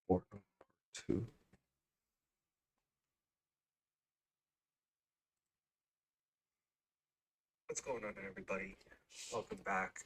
Or part two. What's going on, everybody? Welcome back.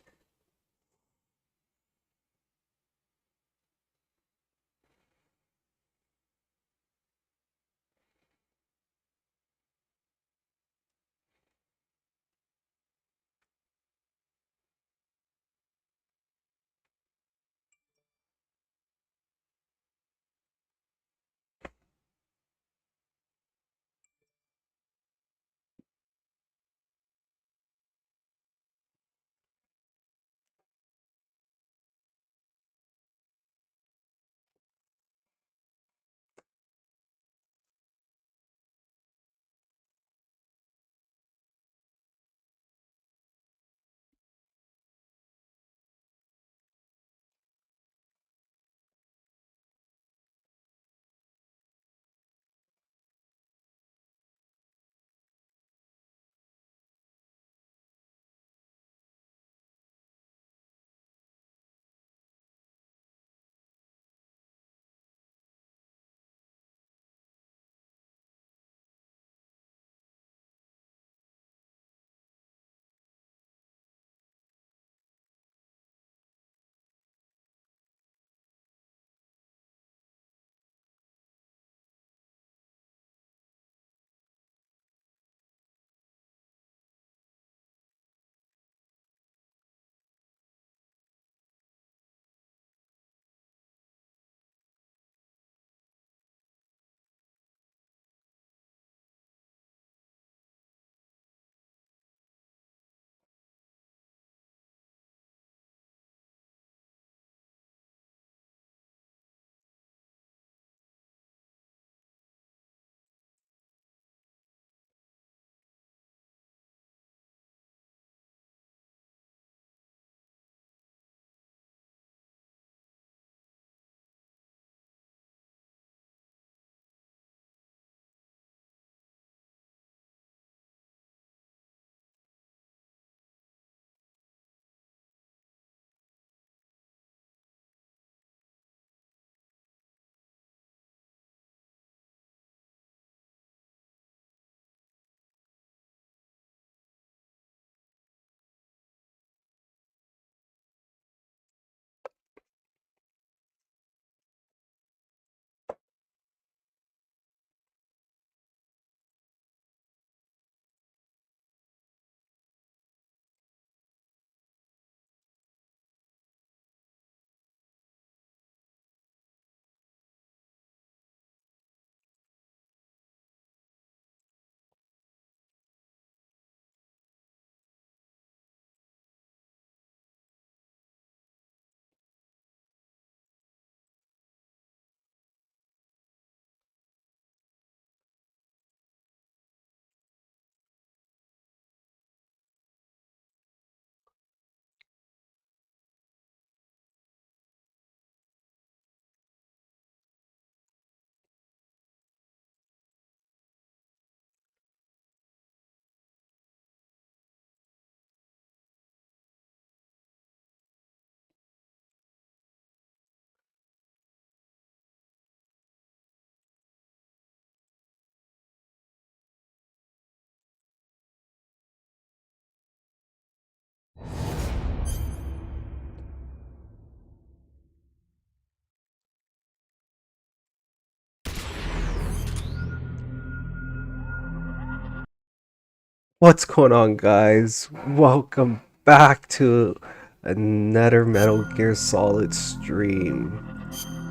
What's going on, guys? Welcome back to another Metal Gear Solid stream.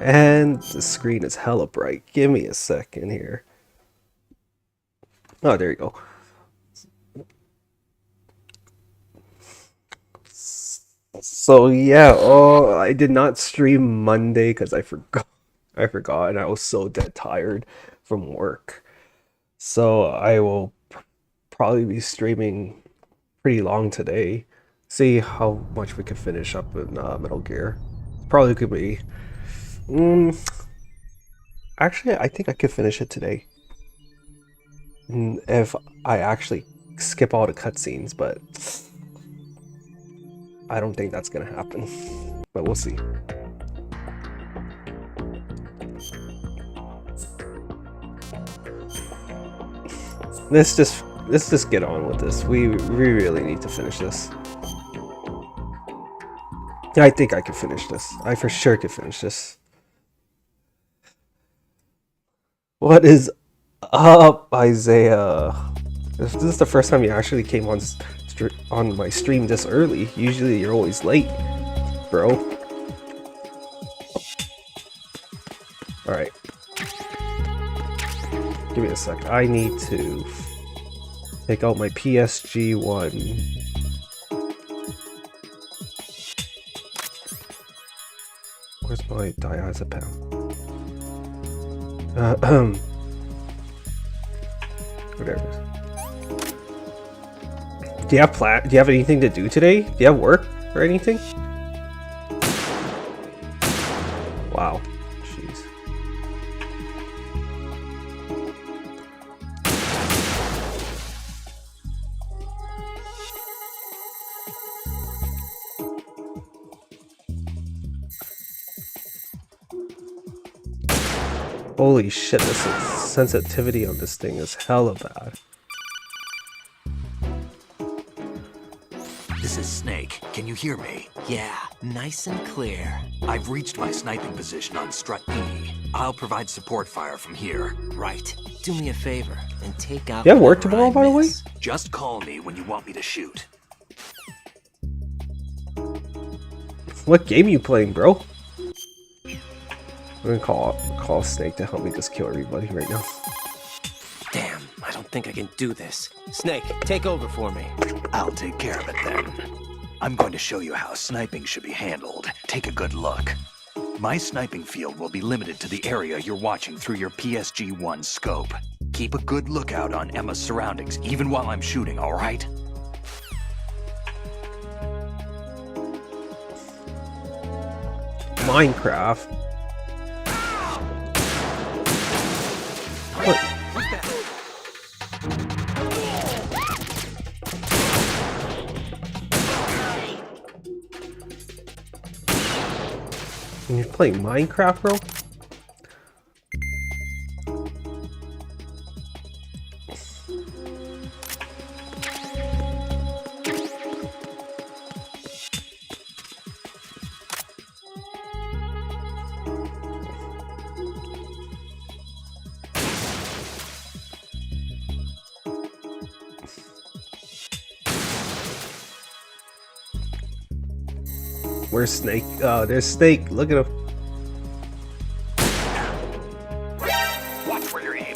And the screen is hella bright. Give me a second here. Oh, there you go. So yeah, I did not stream Monday because I forgot. I forgot, and I was so dead tired from work. So I will probably be streaming pretty long today. See how much we can finish up in Metal Gear. Probably could be. Mm, actually, I think I could finish it today. If I actually skip all the cutscenes, but I don't think that's gonna happen. But we'll see. let's just get on with this. We really need to finish this. I think I can finish this. I for sure can finish this. What is up, Isaiah? This is the first time you actually came on my stream this early. Usually you're always late, bro. Alright. Give me a sec. I need to take out my PSG-1. Where's my diazepam? Whatever. Do you have anything to do today? Do you have work or anything? Wow. Jeez. Holy shit, this sensitivity on this thing is hella bad. This is Snake. Can you hear me? Yeah, nice and clear. I've reached my sniping position on Strut E. I'll provide support fire from here. Right. Do me a favor and take out. You have work tomorrow, by the way? Just call me when you want me to shoot. What game are you playing, bro? I'm gonna call Snake to help me just kill everybody right now. Damn, I don't think I can do this. Snake, take over for me. I'll take care of it then. I'm going to show you how sniping should be handled. Take a good look. My sniping field will be limited to the area you're watching through your PSG-1 scope. Keep a good lookout on Emma's surroundings, even while I'm shooting, all right? Minecraft. What? You're playing Minecraft, bro? Where's Snake? Oh, there's Snake. Look at him. Watch where you're aiming.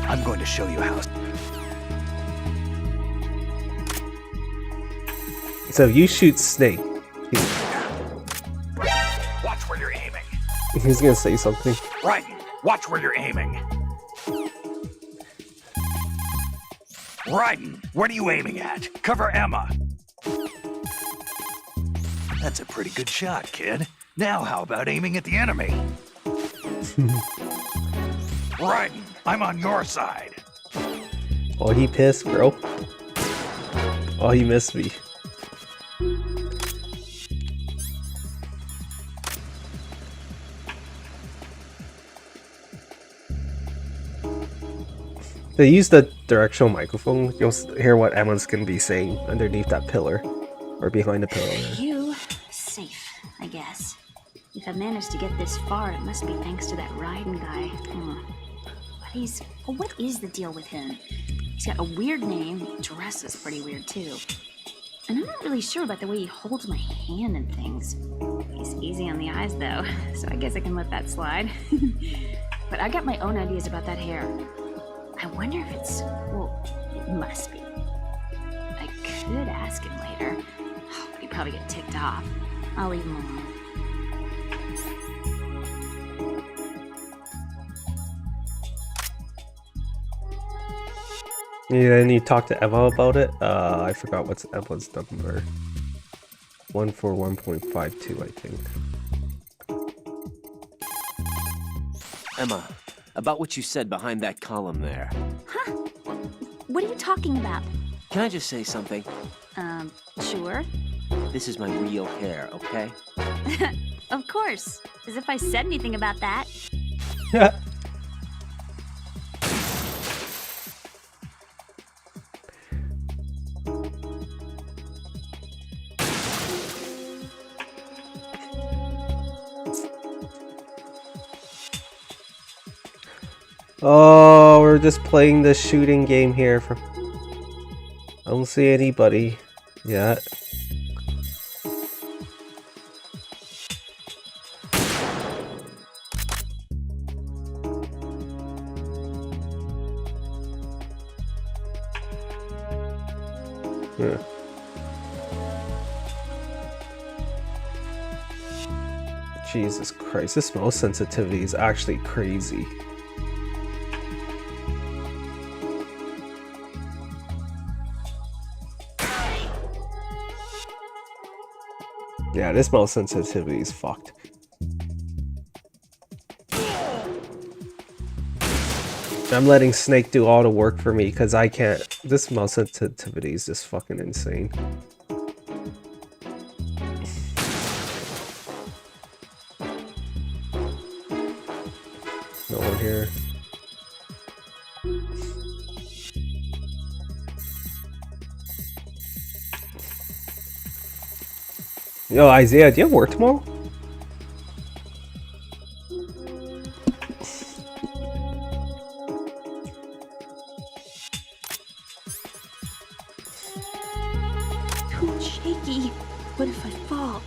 I'm going to show you how. So you shoot Snake. Watch where you're aiming. He's gonna say something. Right. Watch where you're aiming. Raiden, what are you aiming at? Cover Emma. That's a pretty good shot, kid. Now how about aiming at the enemy? Raiden, I'm on your side. Oh, he pissed, bro. Oh, he missed me. They use the directional microphone. You'll hear what Emma's gonna be saying underneath that pillar, or behind the pillar. You safe, I guess. If I managed to get this far, it must be thanks to that Raiden guy. But what is the deal with him? He's got a weird name. He dresses pretty weird too. And I'm not really sure about the way he holds my hand and things. He's easy on the eyes though, so I guess I can let that slide. But I got my own ideas about that hair. I wonder if it's, well, it must be. I could ask him later, but he'd probably get ticked off. I'll leave him alone. Yeah, and you talk to Emma about it. I forgot what's Emma's number. 141.52, I think. Emma, about what you said behind that column there. Huh? What are you talking about? Can I just say something? Sure. This is my real hair, okay? Of course. As if I said anything about that. Oh, we're just playing the shooting game here. I don't see anybody yet. Yeah. Jesus Christ, this mouse sensitivity is actually crazy. Yeah, this mouse sensitivity is fucked. I'm letting Snake do all the work for me because I can't. This mouse sensitivity is just fucking insane. No one here. Yo, Isaiah, do you have work tomorrow? Too shaky. What if I fall?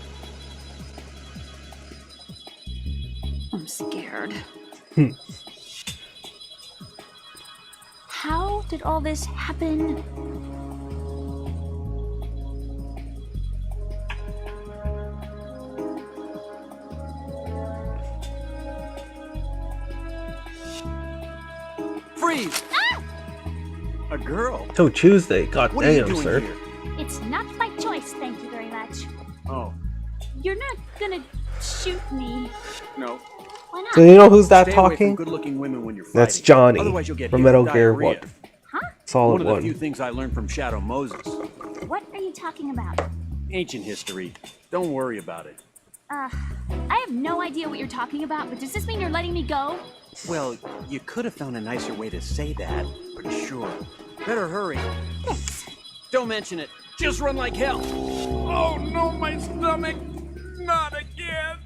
I'm scared. How did all this happen? Freeze! Ah! A girl? Till Tuesday. God What are you damn, doing sir. here? It's not my choice, thank you very much. Oh, You're not gonna shoot me. no. Why not? So you know who's that Stay away from talking? good-looking women when you're fighting. That's Johnny Otherwise you'll get from hit Metal with Gear diarrhea. 1. Huh? Solid One of the 1. few things I learned from Shadow Moses. What are you talking about? Ancient history. Don't worry about it. I have no idea what you're talking about, but does this mean you're letting me go? Well, you could have found a nicer way to say that, but sure. Better hurry. Thanks. Don't mention it. Just run like hell. Oh no, my stomach. Not again.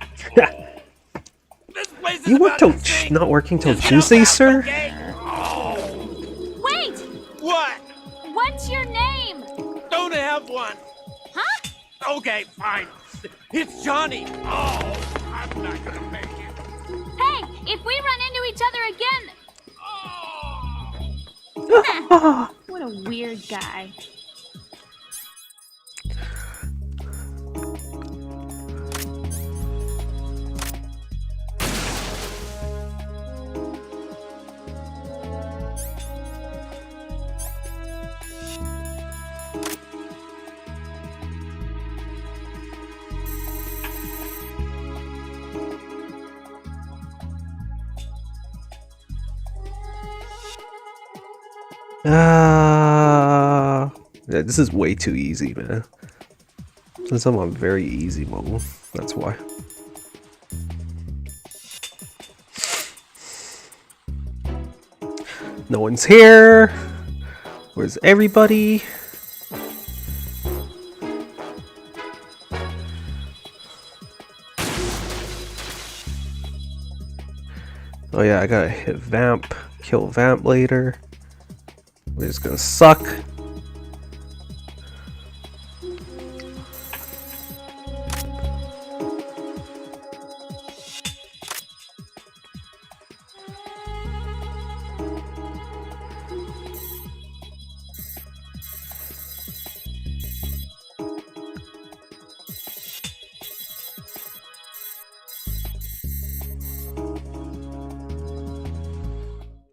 This place is You work about till to sink. not working till Just get up Tuesday, fast, sir? okay? Oh, Wait! what? What's your name? Don't have one. Huh? Okay, fine. It's Johnny. Oh, I'm not gonna make it. Hey, if we run into each other again... Oh. What a weird guy. Yeah, this is way too easy, man. Since I'm on very easy mode, that's why. No one's here. Where's everybody? Oh yeah, I gotta hit Vamp, kill Vamp later. We're just gonna suck.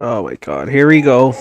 Oh my god, here we go.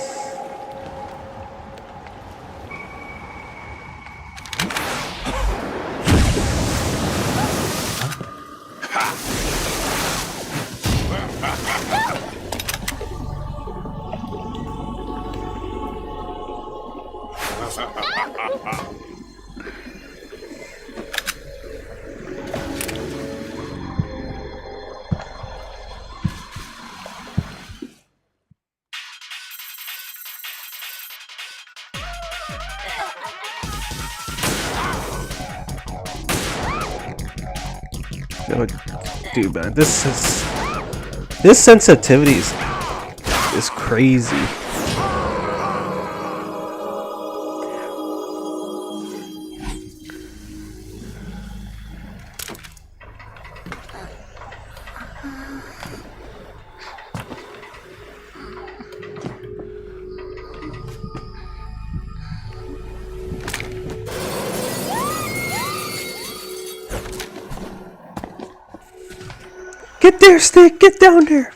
Oh, dude, man, this sensitivity is crazy. Get there, Stick! Get down there!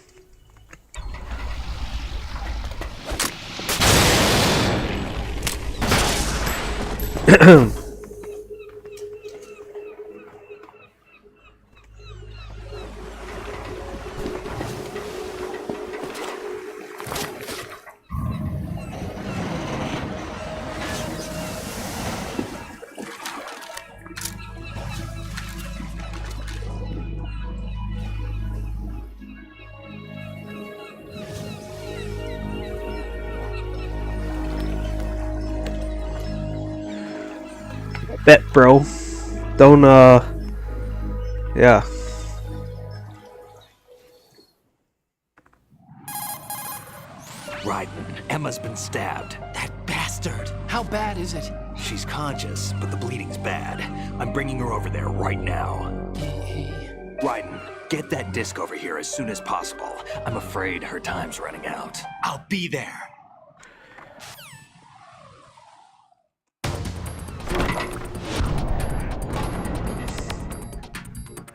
Bet, bro. Don't, yeah. Ryden, Emma's been stabbed. That bastard! How bad is it? She's conscious, but the bleeding's bad. I'm bringing her over there right now. Ryden, get that disc over here as soon as possible. I'm afraid her time's running out. I'll be there.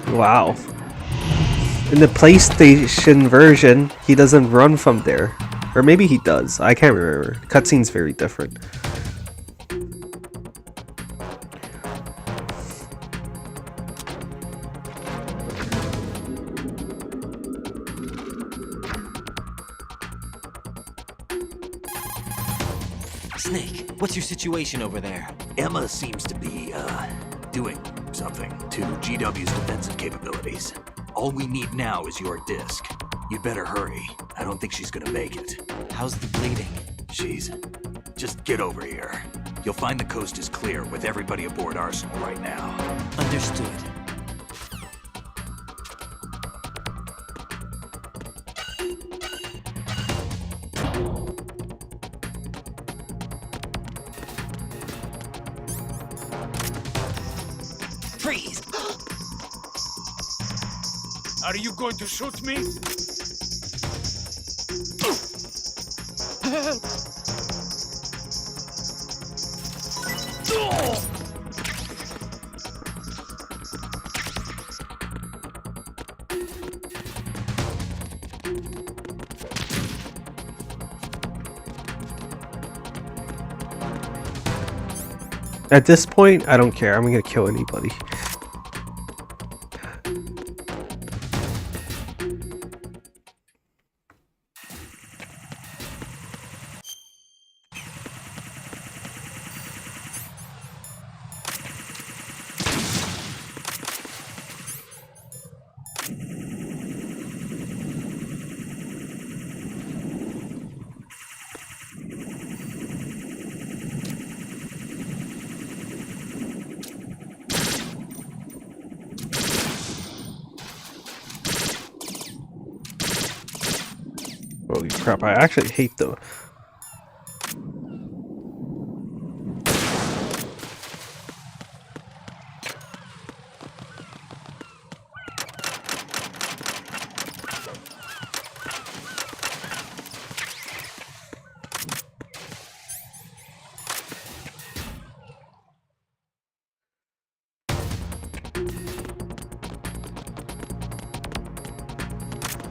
Wow. In the PlayStation version, he doesn't run from there. Or maybe he does. I can't remember. Cutscene's very different. Snake, what's your situation over there? Emma seems to be, doing something to GW's defensive capabilities. All we need now is your disc. You'd better hurry. I don't think she's gonna make it. How's the bleeding? Just get over here. You'll find the coast is clear with everybody aboard Arsenal right now. Understood. Freeze! Are you going to shoot me? At this point, I don't care. I'm gonna kill anybody. Holy crap, I actually hate the...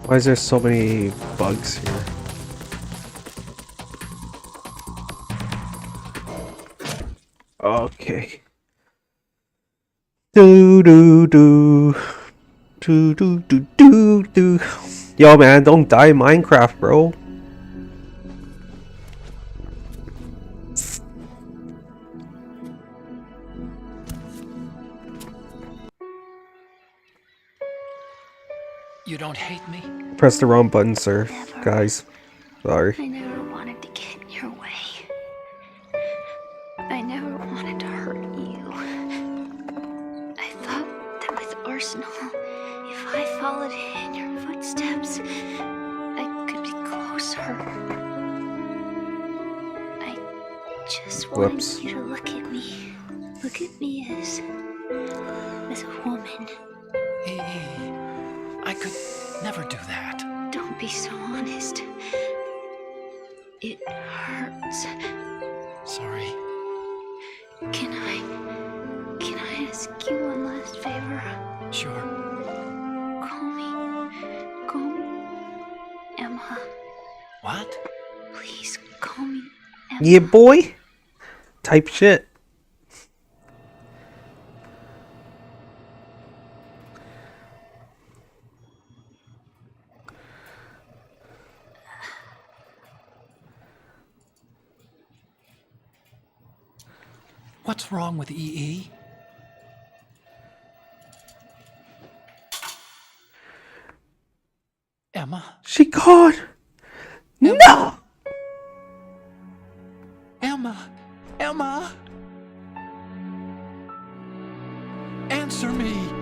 Why is there so many bugs here? Okay. Do do do. Do do do do do. Yo man, don't die in Minecraft, bro. You don't hate me? Press the wrong button, sir. Guys. Sorry. I never wanted to get in your way. I never wanted to hurt you. I thought that with Arsenal, if I followed in your footsteps, I could be closer hurt. I just Whoops. wanted you to look at me. Look at me as a woman. Hey, I could never do that. Don't be so honest. It hurts. Sorry. Can I ask you one last favor? Sure. Call me Emma. What? Please call me Emma. Yeah, boy. Type shit. What's wrong with EE? Emma? She gone. No. Emma? Emma? Answer me!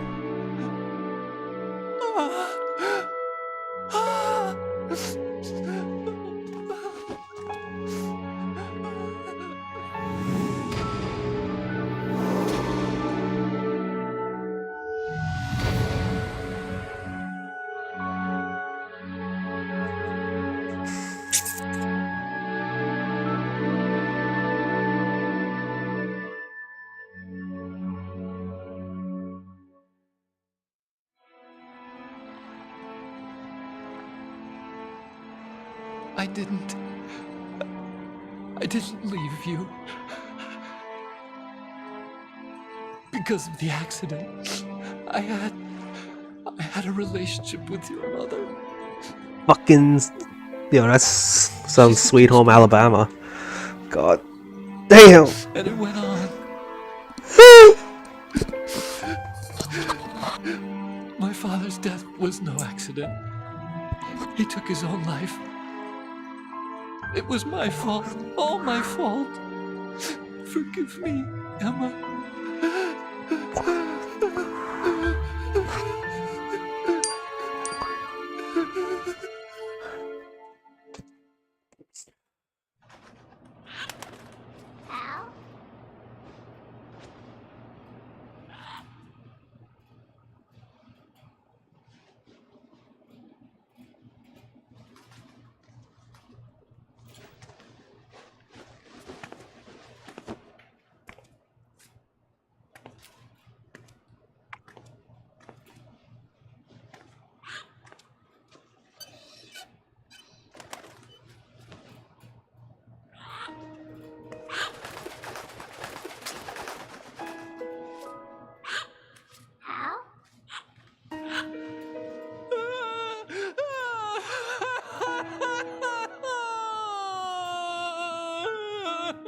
I didn't leave you. Because of the accident, I had a relationship with your mother. Fucking. Yo, that sounds Sweet Home Alabama. God damn. And it went on. My father's death was no accident. He took his own life. It was my fault, all my fault. Forgive me, Emma.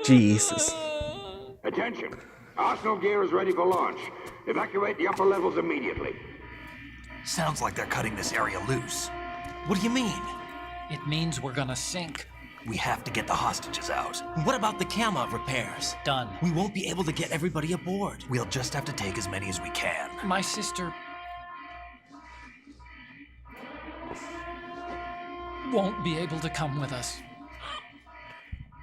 Jesus. Attention! Arsenal gear is ready for launch. Evacuate the upper levels immediately. Sounds like they're cutting this area loose. What do you mean? It means we're gonna sink. We have to get the hostages out. What about the camera repairs? Done. We won't be able to get everybody aboard. We'll just have to take as many as we can. My sister won't be able to come with us.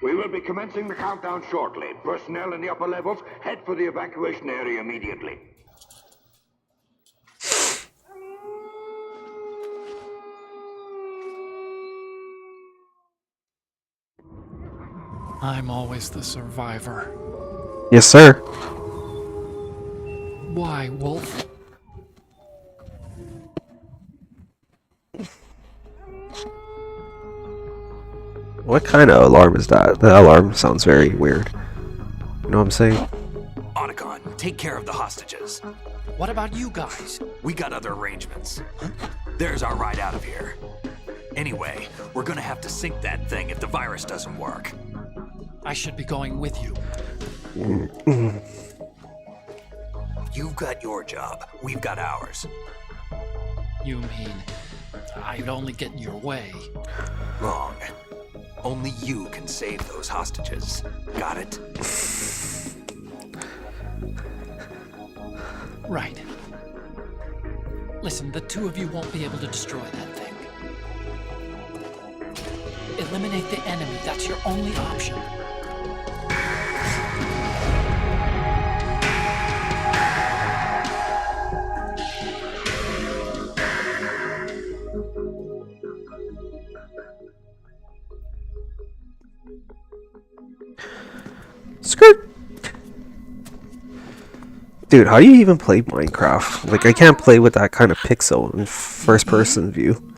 We will be commencing the countdown shortly. Personnel in the upper levels, head for the evacuation area immediately. I'm always the survivor. Yes, sir. Why, Wolf? What kind of alarm is that? The alarm sounds very weird. You know what I'm saying? Otacon, take care of the hostages. What about you guys? We got other arrangements. There's our ride out of here. Anyway, we're gonna have to sink that thing if the virus doesn't work. I should be going with you. You've got your job, we've got ours. You mean I'd only get in your way? Wrong. Only you can save those hostages. Got it? Right. Listen, the two of you won't be able to destroy that thing. Eliminate the enemy. That's your only option. Skirt. Dude, how do you even play Minecraft? Like, I can't play with that kind of pixel in first person view.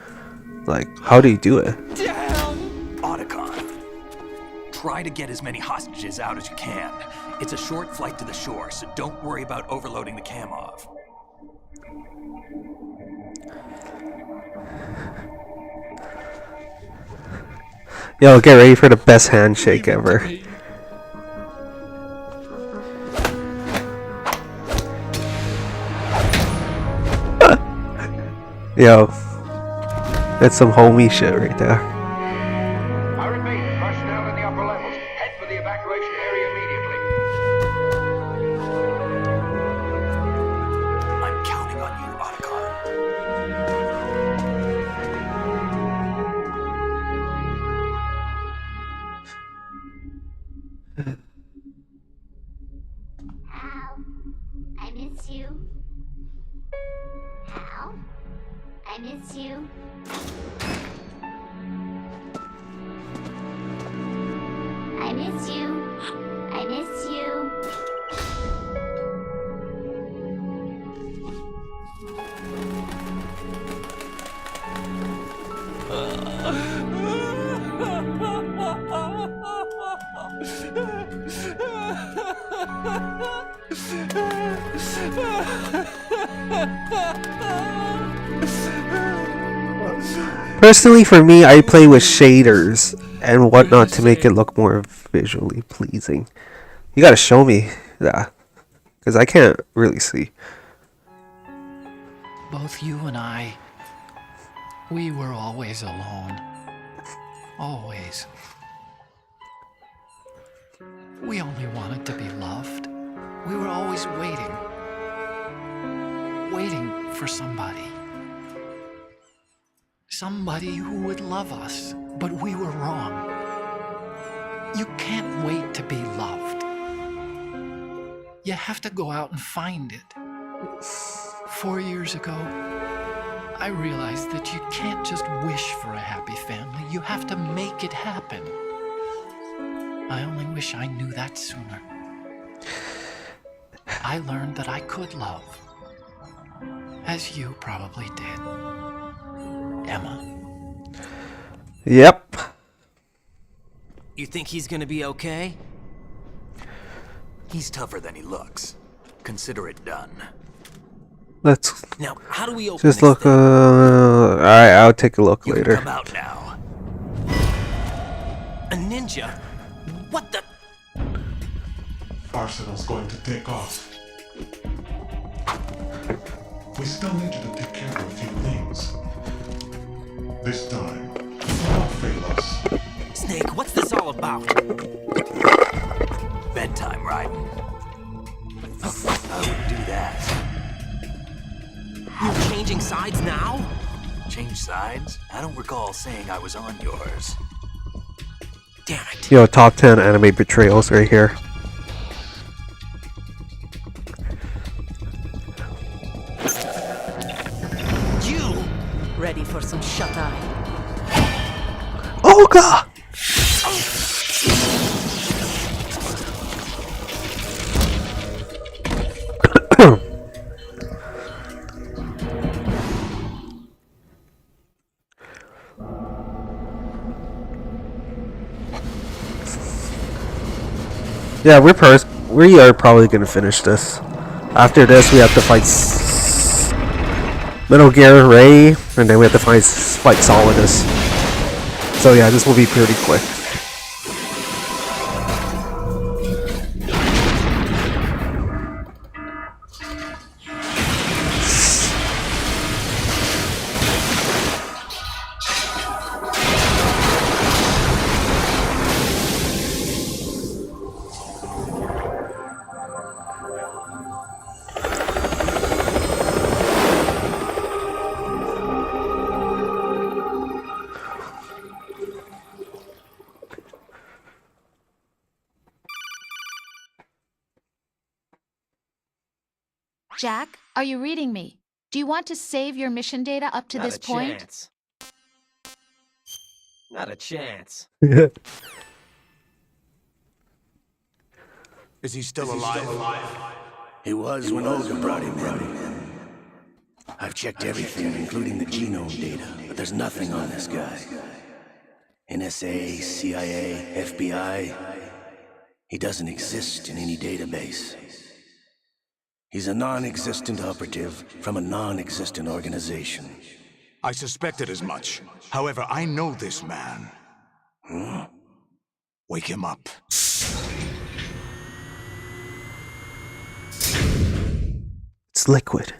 Like, how do you do it? Otacon, try to get as many hostages out as you can. It's a short flight to the shore, so don't worry about overloading the Kamov. Yo, get ready for the best handshake ever. Yo, that's some homie shit right there. I repeat, personnel in the upper levels, head for the evacuation area immediately. I'm counting on you, Otacon. Al, I miss you. Al, I miss you. I miss you. I miss you. Personally, for me, I play with shaders and whatnot to make it look more visually pleasing. You gotta show me that, because I can't really see. Both you and I, we were always alone. Always. We only wanted to be loved. We were always waiting. Waiting for somebody. Somebody who would love us, but we were wrong. You can't wait to be loved. You have to go out and find it. 4 years ago, I realized that you can't just wish for a happy family. You have to make it happen. I only wish I knew that sooner. I learned that I could love, as you probably did. Emma. Yep. You think he's gonna be okay? He's tougher than he looks. Consider it done. Let's Now, how do we open just this look. thing? Alright, I'll take a look You later. can come out now. A ninja? What the? Arsenal's going to take off. We still need you to take care of a few things. This time, do not fail us. Snake, what's this all about? Bedtime, right? I wouldn't do that. You're changing sides now? Change sides? I don't recall saying I was on yours. Damn it. Yo, top 10 anime betrayals right here. You! Ready for some shut-eye? Oh god! Yeah, we are probably gonna finish this. After this, we have to fight Metal Gear Ray, and then we have to fight Solidus. So yeah, this will be pretty quick. Jack, are you reading me? Do you want to save your mission data up to Not this a point? chance. Not a chance. Is he still alive? He was when Olga brought him in. I've checked everything, including the genome data, but there's nothing on this guy. NSA, CIA, FBI. He doesn't exist in any database. He's a non-existent operative from a non-existent organization. I suspected as much. However, I know this man. Huh? Wake him up. It's liquid.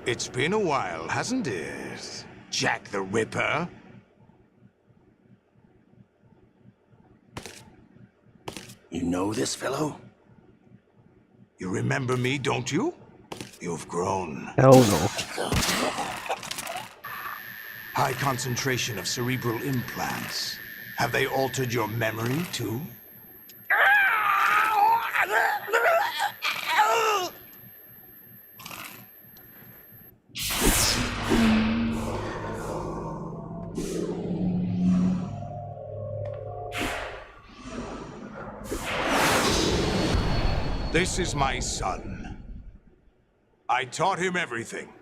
It's been a while, hasn't it? Jack the Ripper? You know this fellow? You remember me, don't you? You've grown. Hell no. High concentration of cerebral implants. Have they altered your memory, too? This is my son. I taught him everything.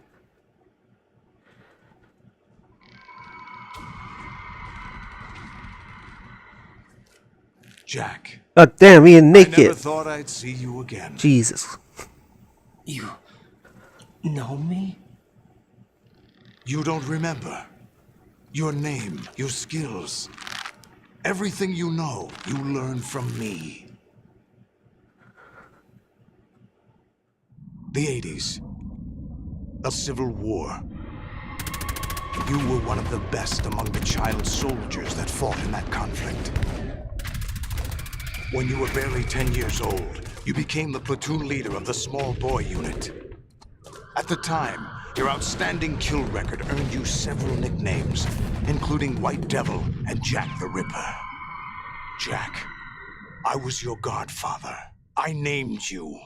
Jack. God damn, he is I never naked. thought I'd see you again. Jesus. You know me? You don't remember. Your name, your skills. Everything you know, you learned from me. The 80s. A civil war. You were one of the best among the child soldiers that fought in that conflict. When you were barely 10 years old, you became the platoon leader of the small boy unit. At the time, your outstanding kill record earned you several nicknames, including White Devil and Jack the Ripper. Jack, I was your godfather. I named you.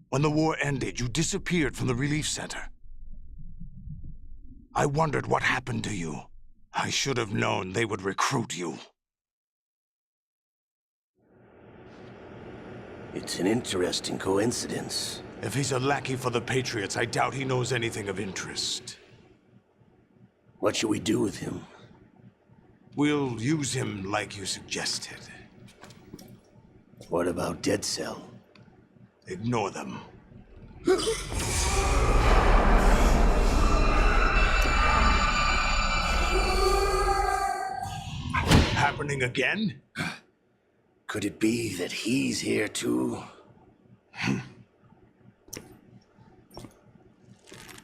When the war ended, you disappeared from the relief center. I wondered what happened to you. I should have known they would recruit you. It's an interesting coincidence. If he's a lackey for the Patriots, I doubt he knows anything of interest. What should we do with him? We'll use him like you suggested. What about Dead Cell? Ignore them. Happening again? Could it be that he's here too?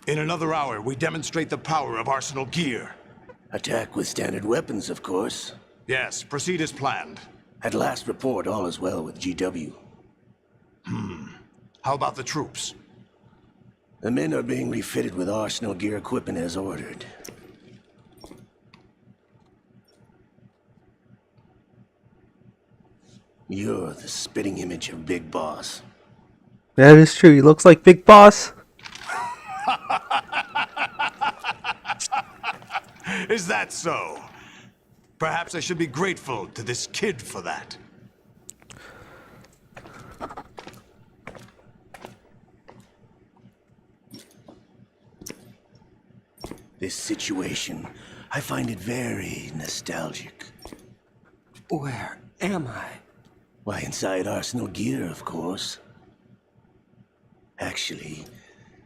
In another hour, we demonstrate the power of Arsenal gear. Attack with standard weapons, of course. Yes, proceed as planned. At last report, all is well with GW. How about the troops? The men are being refitted with Arsenal gear equipment as ordered. You're the spitting image of Big Boss. That is true. He looks like Big Boss. Is that so? Perhaps I should be grateful to this kid for that. This situation, I find it very nostalgic. Where am I? Why, inside Arsenal gear, of course. Actually,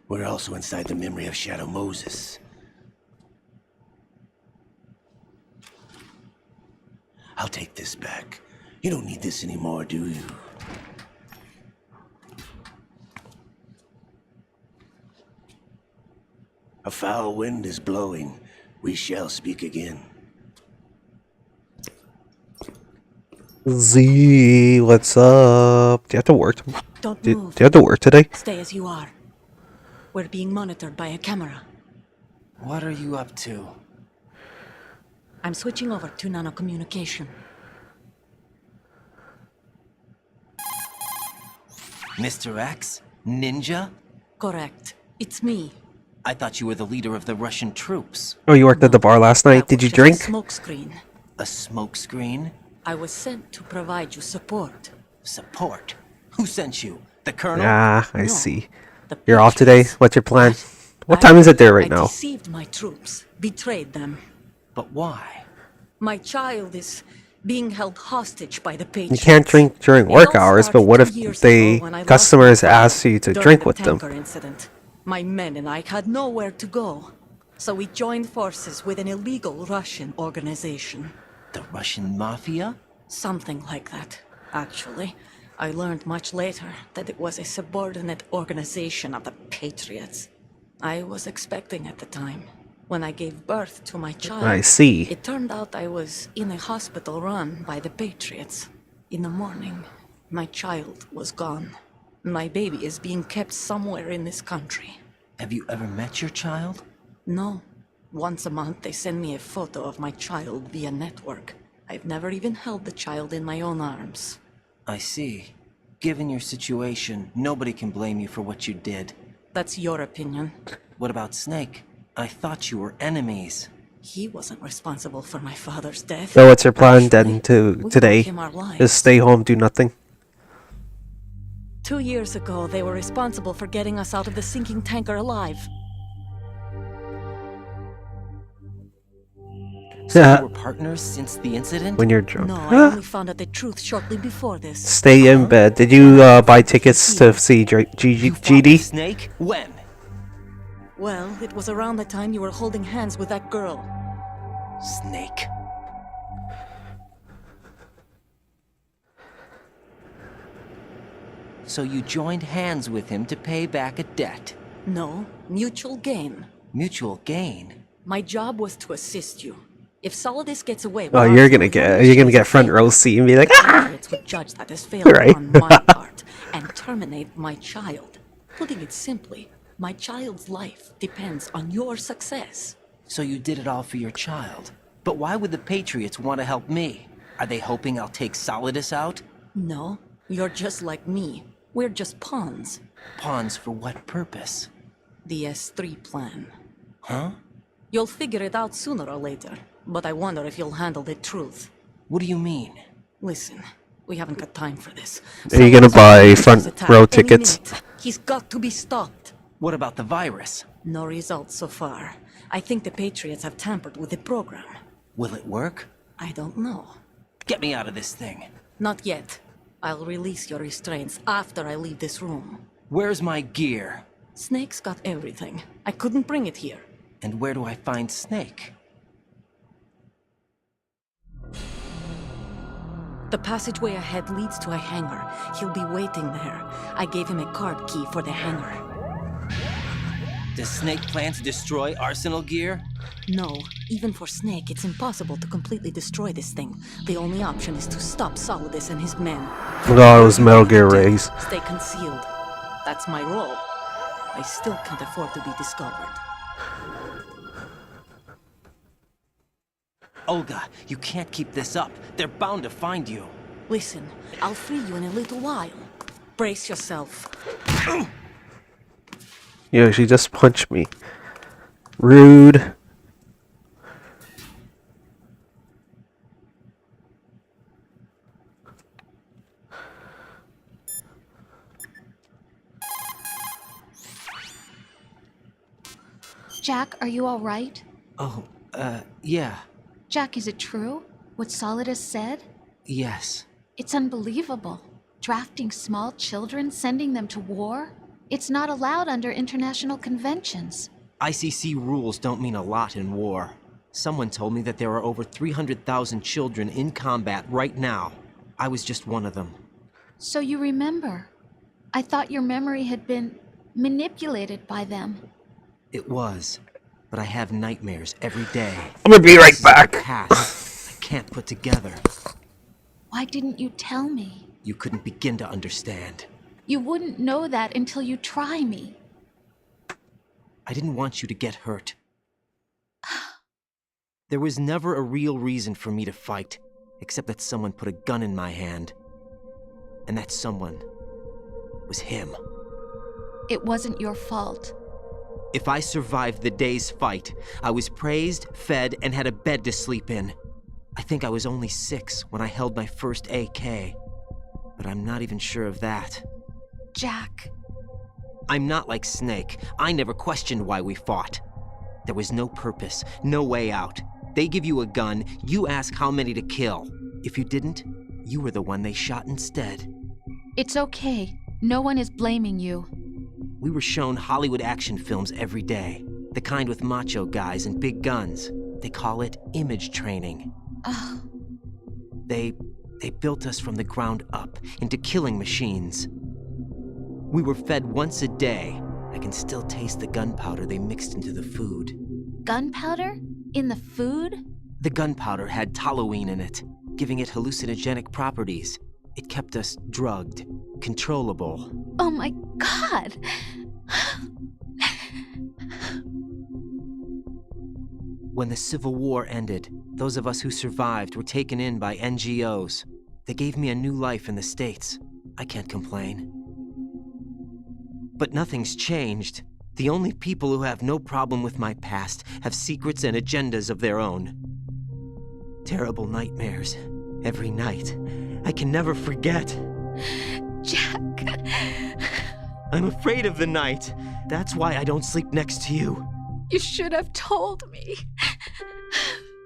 we're also inside the memory of Shadow Moses. I'll take this back. You don't need this anymore, do you? A foul wind is blowing. We shall speak again. Z, what's up? Do you have to work? Don't Do move. you have to work today? Stay as you are. We're being monitored by a camera. What are you up to? I'm switching over to nanocommunication. Mr. X? Ninja? Correct. It's me. I thought you were the leader of the Russian troops. Oh, you worked at the bar last night. That Did was you just drink? a smokescreen. A smokescreen? I was sent to provide you support. Support? Who sent you? The Colonel? Ah, I No, see. the You're off today? Patriots. What's your plan? What I- time is it there right I now? deceived my troops, betrayed them. But why? My child is being held hostage by the You Patriots. can't drink during It work all hours, but started what 2 if years the ago when I lost customers my father ask you to during drink the with them? tanker incident. My men and I had nowhere to go, so we joined forces with an illegal Russian organization. The Russian Mafia? Something like that, actually. I learned much later that it was a subordinate organization of the Patriots. I was expecting at the time. When I gave birth to my child, I see. it turned out I was in a hospital run by the Patriots. In the morning, my child was gone. My baby is being kept somewhere in this country. Have you ever met your child? No. Once a month, they send me a photo of my child via network. I've never even held the child in my own arms. I see. Given your situation, nobody can blame you for what you did. That's your opinion. What about Snake? I thought you were enemies. He wasn't responsible for my father's death. So what's your plan Actually, then to we today? gave him our lives. Just stay home, do nothing? 2 years ago, they were responsible for getting us out of the sinking tanker alive. So you were partners since the incident? When you're drunk. No, I only found out the truth shortly before this. Stay in bed. Did you buy tickets to see You fought GD? with Snake? When? Well, it was around the time you were holding hands with that girl. Snake. So you joined hands with him to pay back a debt. No, mutual gain. Mutual gain. My job was to assist you. If Solidus gets away, Oh, without you're you, gonna your get mission is front failed. row seat and be like, The ah! Patriots would judge that as failure Right. on my part and terminate my child. Putting it simply, my child's life depends on your success. So you did it all for your child. But why would the Patriots want to help me? Are they hoping I'll take Solidus out? No, you're just like me. We're just pawns. Pawns for what purpose? The S3 plan. Huh? You'll figure it out sooner or later, but I wonder if you'll handle the truth. What do you mean? Listen, we haven't got time for this. Are you gonna Solidus buy will front attack row any tickets? minute. He's got to be stopped. What about the virus? No results so far. I think the Patriots have tampered with the program. Will it work? I don't know. Get me out of this thing. Not yet. I'll release your restraints after I leave this room. Where's my gear? Snake's got everything. I couldn't bring it here. And where do I find Snake? The passageway ahead leads to a hangar. He'll be waiting there. I gave him a card key for the hangar. Does Snake plan to destroy Arsenal gear? No, even for Snake, it's impossible to completely destroy this thing. The only option is to stop Solidus and his men. Oh, it was Metal Gear Rays. Stay concealed. That's my role. I still can't afford to be discovered. Olga, you can't keep this up. They're bound to find you. Listen, I'll free you in a little while. Brace yourself. Yo, she just punched me. Rude. Jack, are you all right? Oh, yeah. Jack, is it true? What Solidus said? Yes. It's unbelievable. Drafting small children, sending them to war? It's not allowed under international conventions. ICC rules don't mean a lot in war. Someone told me that there are over 300,000 children in combat right now. I was just one of them. So you remember. I thought your memory had been manipulated by them. It was. But I have nightmares every day. I'm gonna be right back. Past I can't put together. Why didn't you tell me? You couldn't begin to understand. You wouldn't know that until you try me. I didn't want you to get hurt. There was never a real reason for me to fight, except that someone put a gun in my hand. And that someone was him. It wasn't your fault. If I survived the day's fight, I was praised, fed, and had a bed to sleep in. I think I was only 6 when I held my first AK. But I'm not even sure of that. Jack. I'm not like Snake. I never questioned why we fought. There was no purpose, no way out. They give you a gun, you ask how many to kill. If you didn't, you were the one they shot instead. It's okay. No one is blaming you. We were shown Hollywood action films every day. The kind with macho guys and big guns. They call it image training. They built us from the ground up into killing machines. We were fed once a day. I can still taste the gunpowder they mixed into the food. Gunpowder? In the food? The gunpowder had toluene in it, giving it hallucinogenic properties. It kept us drugged, controllable. Oh my God! When the Civil War ended, those of us who survived were taken in by NGOs. They gave me a new life in the States. I can't complain. But nothing's changed. The only people who have no problem with my past have secrets and agendas of their own. Terrible nightmares. Every night. I can never forget. Jack. I'm afraid of the night. That's why I don't sleep next to you. You should have told me.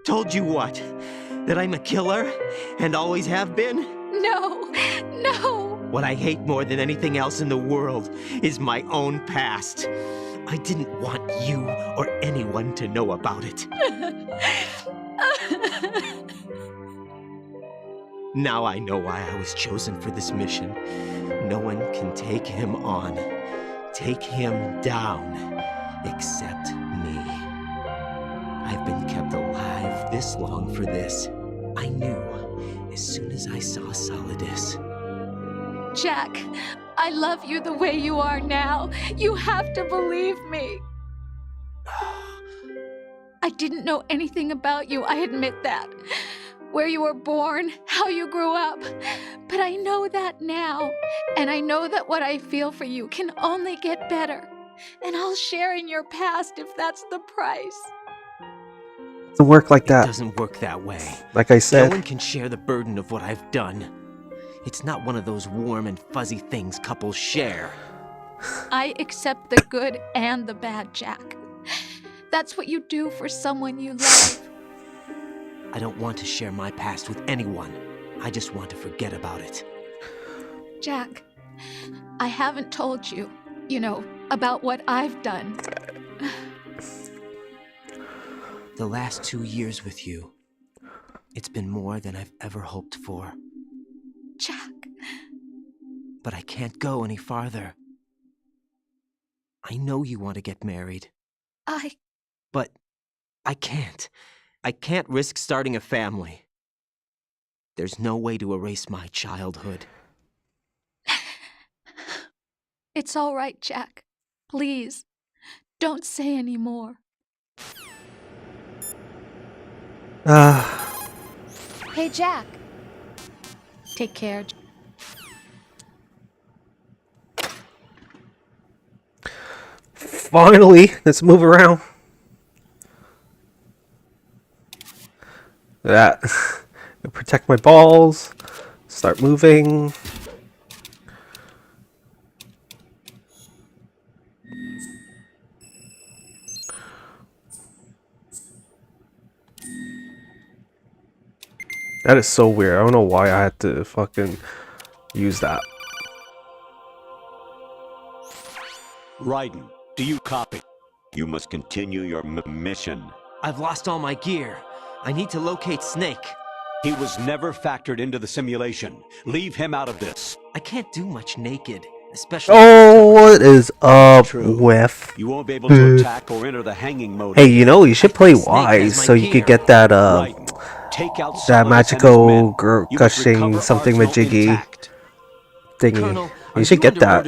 Told you what? That I'm a killer? And always have been? No. No. What I hate more than anything else in the world is my own past. I didn't want you or anyone to know about it. Now I know why I was chosen for this mission. No one can take him on, take him down, except me. I've been kept alive this long for this. I knew as soon as I saw Solidus. Jack, I love you the way you are now. You have to believe me. I didn't know anything about you, I admit that. Where you were born, how you grew up. But I know that now. And I know that what I feel for you can only get better. And I'll share in your past if that's the price. It doesn't work like that. It doesn't work that way. Like I said. No one can share the burden of what I've done. It's not one of those warm and fuzzy things couples share. I accept the good and the bad, Jack. That's what you do for someone you love. I don't want to share my past with anyone. I just want to forget about it. Jack, I haven't told you, about what I've done. The last 2 years with you, it's been more than I've ever hoped for. Jack. But I can't go any farther. I know you want to get married. But I can't. I can't risk starting a family. There's no way to erase my childhood. It's all right, Jack. Please, don't say any more. Hey, Jack. Take care. Finally, let's move around. That. Protect my balls. Start moving. That is so weird. I don't know why I had to fucking use that. Raiden, do you copy? You must continue your mission. I've lost all my gear. I need to locate Snake. He was never factored into the simulation. Leave him out of this. I can't do much naked, especially... Oh, what is up with... You won't be able to attack or enter the hanging mode. Hey, you should play wise so you could get that, that magical gushing something majiggy thingy. Colonel, You should get that.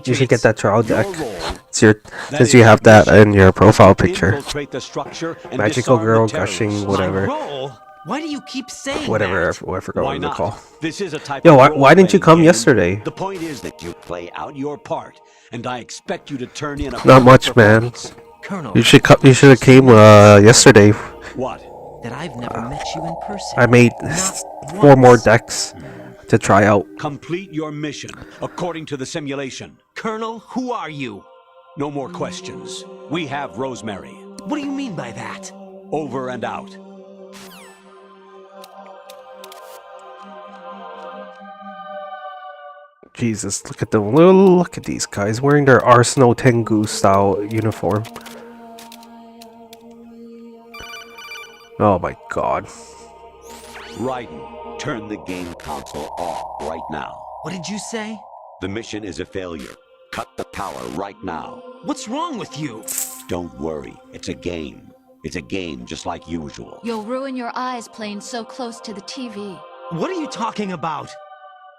You should get that trial deck. Your role, It's your, that since is you your have that mission, in your profile to picture. infiltrate the structure and Magical disarm girl, the terrorists. gushing, whatever. Role? Why do you keep saying Whatever, that? I forgot Why what they not? call. This is a type Yo, of why didn't you role-playing come game. yesterday? The point is that you play out your part, and I expect you to turn in a Not much, man. performance. Colonel, You should have came yesterday. What? that I've never met you in person. I made Not 4 more once. decks to try out. Complete your mission according to the simulation. Colonel, who are you? No more questions. We have Rosemary. What do you mean by that? Over and out. Jesus, look at them. Look at these guys wearing their Arsenal Tengu style uniform. Oh my god. Raiden, turn the game console off right now. What did you say? The mission is a failure. Cut the power right now. What's wrong with you? Don't worry. It's a game. It's a game just like usual. You'll ruin your eyes playing so close to the TV. What are you talking about?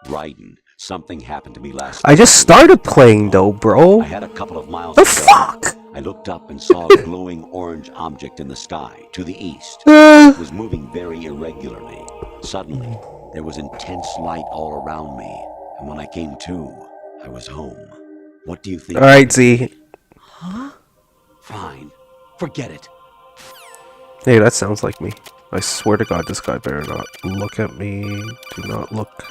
Raiden, something happened to me last I just started playing though, bro. I had a couple of miles The to go. fuck? I looked up and saw a glowing orange object in the sky to the east. It was moving very irregularly. Suddenly, there was intense light all around me, and when I came to, I was home. What do you think? Alright, Z. Huh? Fine. Forget it. Hey, that sounds like me. I swear to god, this guy better not look at me. Do not look.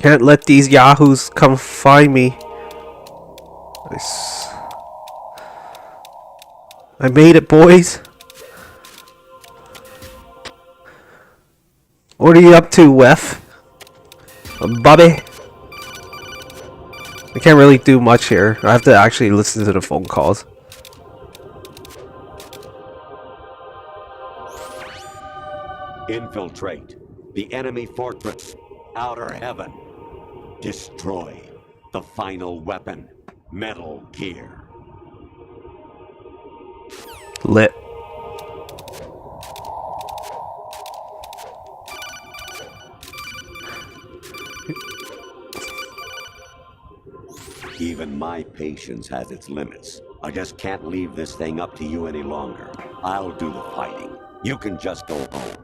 Can't let these yahoos come find me. I made it, boys. What are you up to, Wef? Bobby? I can't really do much here. I have to actually listen to the phone calls. Infiltrate the enemy fortress. Outer heaven. Destroy the final weapon. Metal Gear. Lit. Even my patience has its limits. I just can't leave this thing up to you any longer. I'll do the fighting. You can just go home.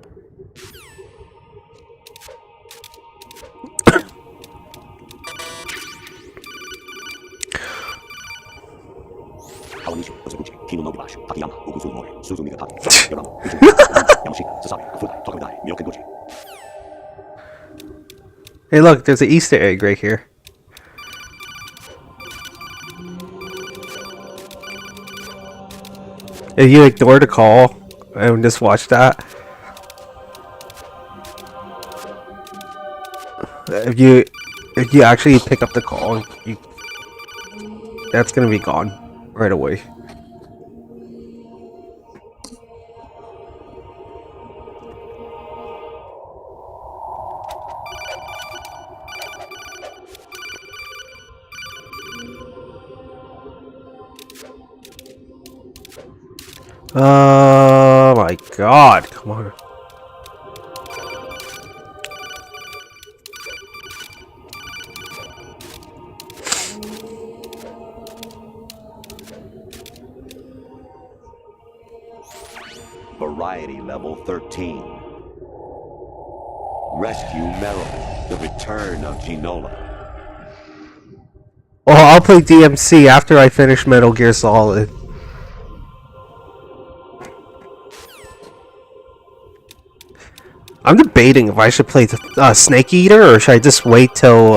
Hey look, there's an Easter egg right here. If you ignore the call and just watch that, if you actually pick up the call, that's gonna be gone right away. Oh my god, come on. Variety level 13. Rescue Meryl, the return of Ginola. Well, I'll play DMC after I finish Metal Gear Solid. I'm debating if I should play Snake Eater or should I just wait till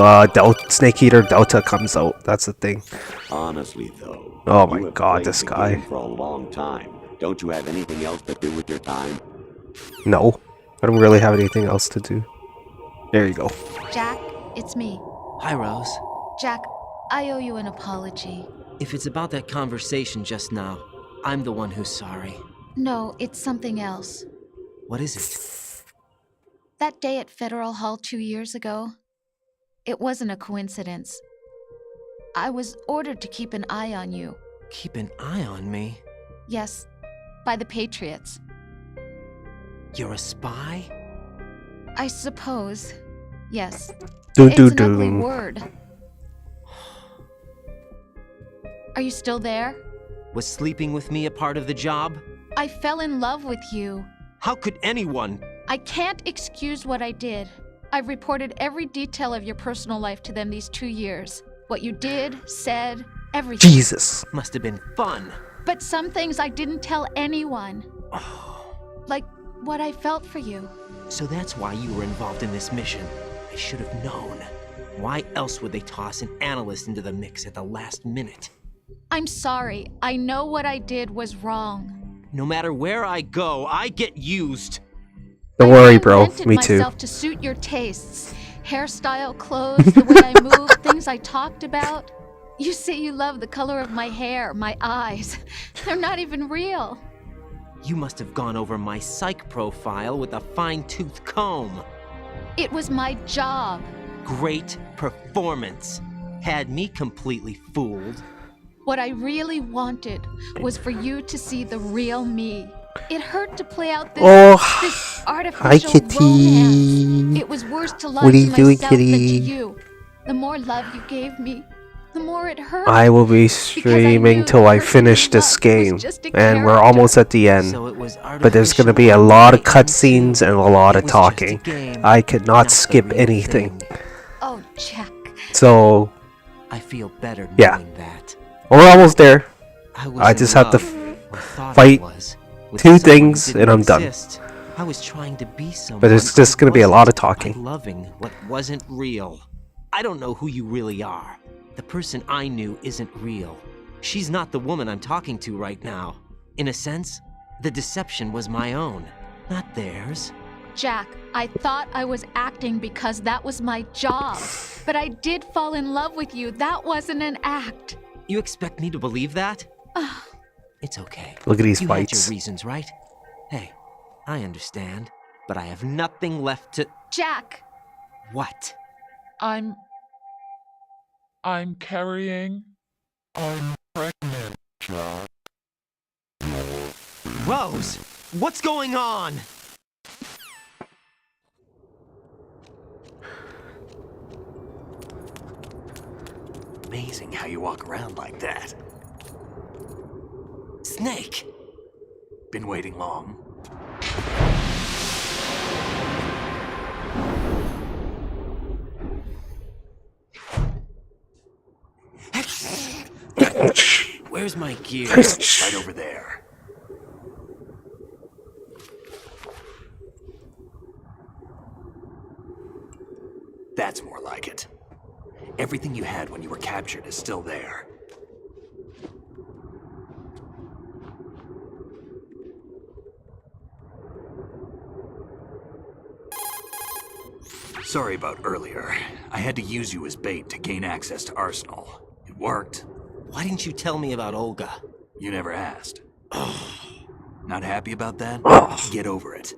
Snake Eater Delta comes out. That's the thing. Honestly, though. Oh my you have god, played this the guy. game for a long time. Don't you have anything else to do with your time? No, I don't really have anything else to do. There you go. Jack, it's me. Hi, Rose. Jack, I owe you an apology. If it's about that conversation just now, I'm the one who's sorry. No, it's something else. What is it? That day at Federal Hall 2 years ago, it wasn't a coincidence. I was ordered to keep an eye on you. Keep an eye on me? Yes, by the Patriots. You're a spy? I suppose. Yes. Doo It's doo an ugly doo. word. Are you still there? Was sleeping with me a part of the job? I fell in love with you. How could anyone? I can't excuse what I did. I've reported every detail of your personal life to them these 2 years. What you did, said, everything. Jesus. Must have been fun. But some things I didn't tell anyone. Like what I felt for you. So that's why you were involved in this mission. I should have known. Why else would they toss an analyst into the mix at the last minute? I'm sorry. I know what I did was wrong. No matter where I go, I get used. Don't worry, bro. reinvented Me too. myself to suit your tastes. Hairstyle, clothes, the way I move, things I talked about. You say you love the color of my hair, my eyes. They're not even real. You must have gone over my psych profile with a fine-tooth comb. It was my job. Great performance. Had me completely fooled. What I really wanted was for you to see the real me. It hurt to play out this artificial hi, kitty. romance. It was worse to lie What are to you doing, myself than to kitty? you. The more love you gave me, the more it hurt. I will be streaming till I finish this game, and we're almost at the end. So it was But there's gonna be a lot of cutscenes and a lot of talking. I could not skip anything. Oh, Jack. So I feel better yeah, knowing that. we're almost there. was I in just have to love, or thought I fight was, with 2 someone who things didn't and I'm done. exist. I was trying to be someone. But there's just I gonna be a lot of wasn't by talking. loving what wasn't real. I don't know who you really are. The person I knew isn't real. She's not the woman I'm talking to right now. In a sense, the deception was my own, not theirs. Jack, I thought I was acting because that was my job. But I did fall in love with you. That wasn't an act. You expect me to believe that? It's okay. Look at these you fights. had your reasons, right? Hey, I understand, but I have nothing left to... Jack! What? I'm carrying. I'm pregnant, Jack. Rose, what's going on? Amazing how you walk around like that. Snake! Been waiting long? Where's my gear? Right over there. That's more like it. Everything you had when you were captured is still there. Sorry about earlier. I had to use you as bait to gain access to Arsenal. It worked. Why didn't you tell me about Olga? You never asked. Not happy about that? Get over it.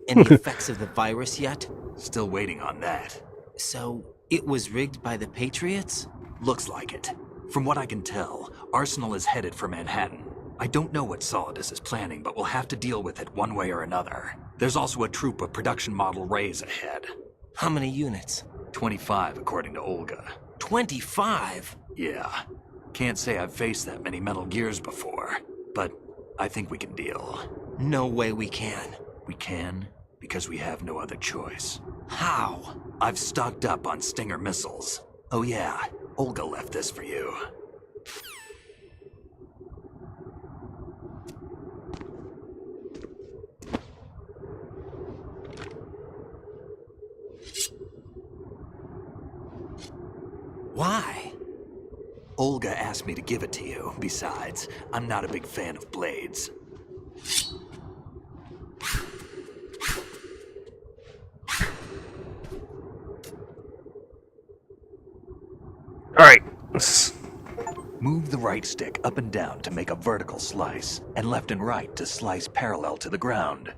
Any effects of the virus yet? Still waiting on that. So, it was rigged by the Patriots? Looks like it. From what I can tell, Arsenal is headed for Manhattan. I don't know what Solidus is planning, but we'll have to deal with it one way or another. There's also a troop of production model Rays ahead. How many units? 25, according to Olga. 25? Yeah. Can't say I've faced that many Metal Gears before, but I think we can deal. No way we can. We can, because we have no other choice. How? I've stocked up on Stinger missiles. Oh yeah, Olga left this for you. Why? Olga asked me to give it to you. Besides, I'm not a big fan of blades. Alright. Move the right stick up and down to make a vertical slice, and left and right to slice parallel to the ground.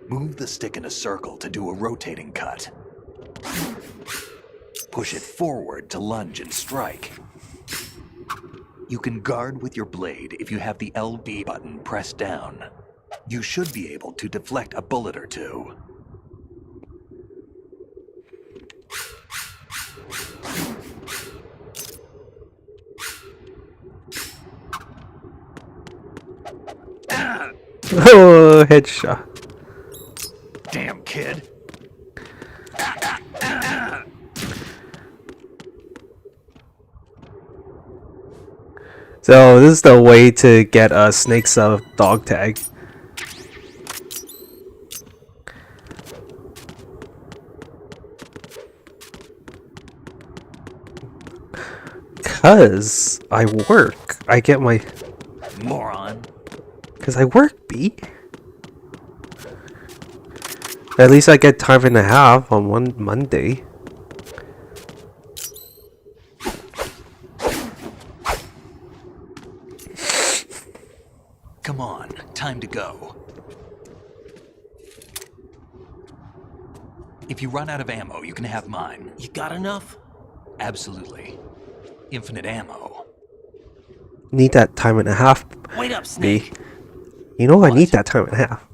Move the stick in a circle to do a rotating cut. Push it forward to lunge and strike. You can guard with your blade if you have the LB button pressed down. You should be able to deflect a bullet or two. Oh, headshot. Damn kid. So this is the way to get Snake's dog tag. Cause I work. I get my... Moron. Cause I work, B. At least I get time and a half on one Monday. Come on, time to go. If you run out of ammo, you can have mine. You got enough? Absolutely. Infinite ammo. Need that time and a half, Wait up, B. Snake. You know I need that time and a half.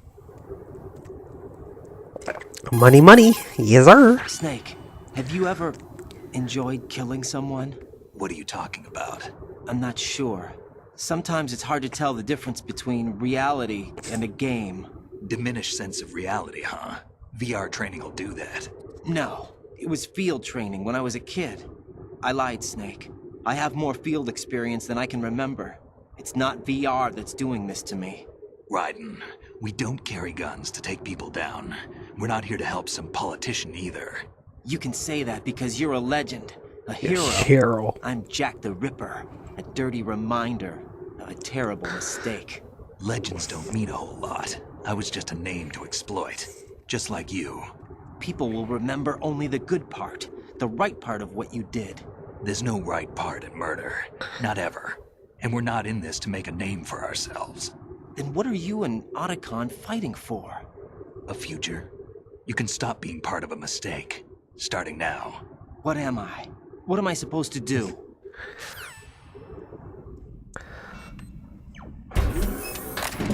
Money, money. Yes, sir. Snake, have you ever enjoyed killing someone? What are you talking about? I'm not sure. Sometimes it's hard to tell the difference between reality and a game. Diminished sense of reality, huh? VR training will do that. No, it was field training when I was a kid. I lied, Snake. I have more field experience than I can remember. It's not VR that's doing this to me. Raiden, we don't carry guns to take people down. We're not here to help some politician either. You can say that because you're a legend, a You're hero. a hero. I'm Jack the Ripper, a dirty reminder of a terrible mistake. Legends don't mean a whole lot. I was just a name to exploit. Just like you. People will remember only the good part, the right part of what you did. There's no right part in murder. Not ever. And we're not in this to make a name for ourselves. Then what are you and Otacon fighting for? A future? You can stop being part of a mistake. Starting now. What am I? What am I supposed to do?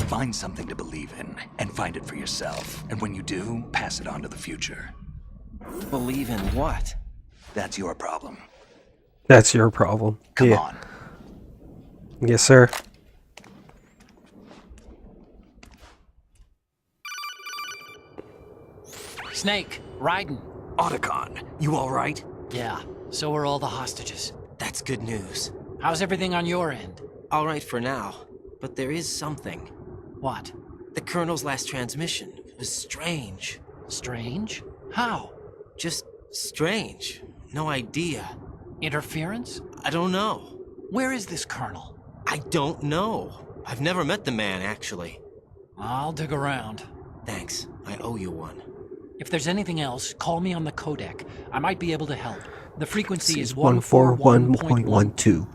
Find something to believe in, and find it for yourself. And when you do, pass it on to the future. Believe in what? That's your problem. That's your problem. Come Yeah. on. Yes, sir. Snake, Raiden. Otacon, you alright? Yeah, so are all the hostages. That's good news. How's everything on your end? All right for now, but there is something. What? The Colonel's last transmission was strange. Strange? How? Just strange. No idea. Interference? I don't know. Where is this Colonel? I don't know. I've never met the man, actually. I'll dig around. Thanks. I owe you one. If there's anything else, call me on the codec. I might be able to help. The frequency is 141.12. 141.12.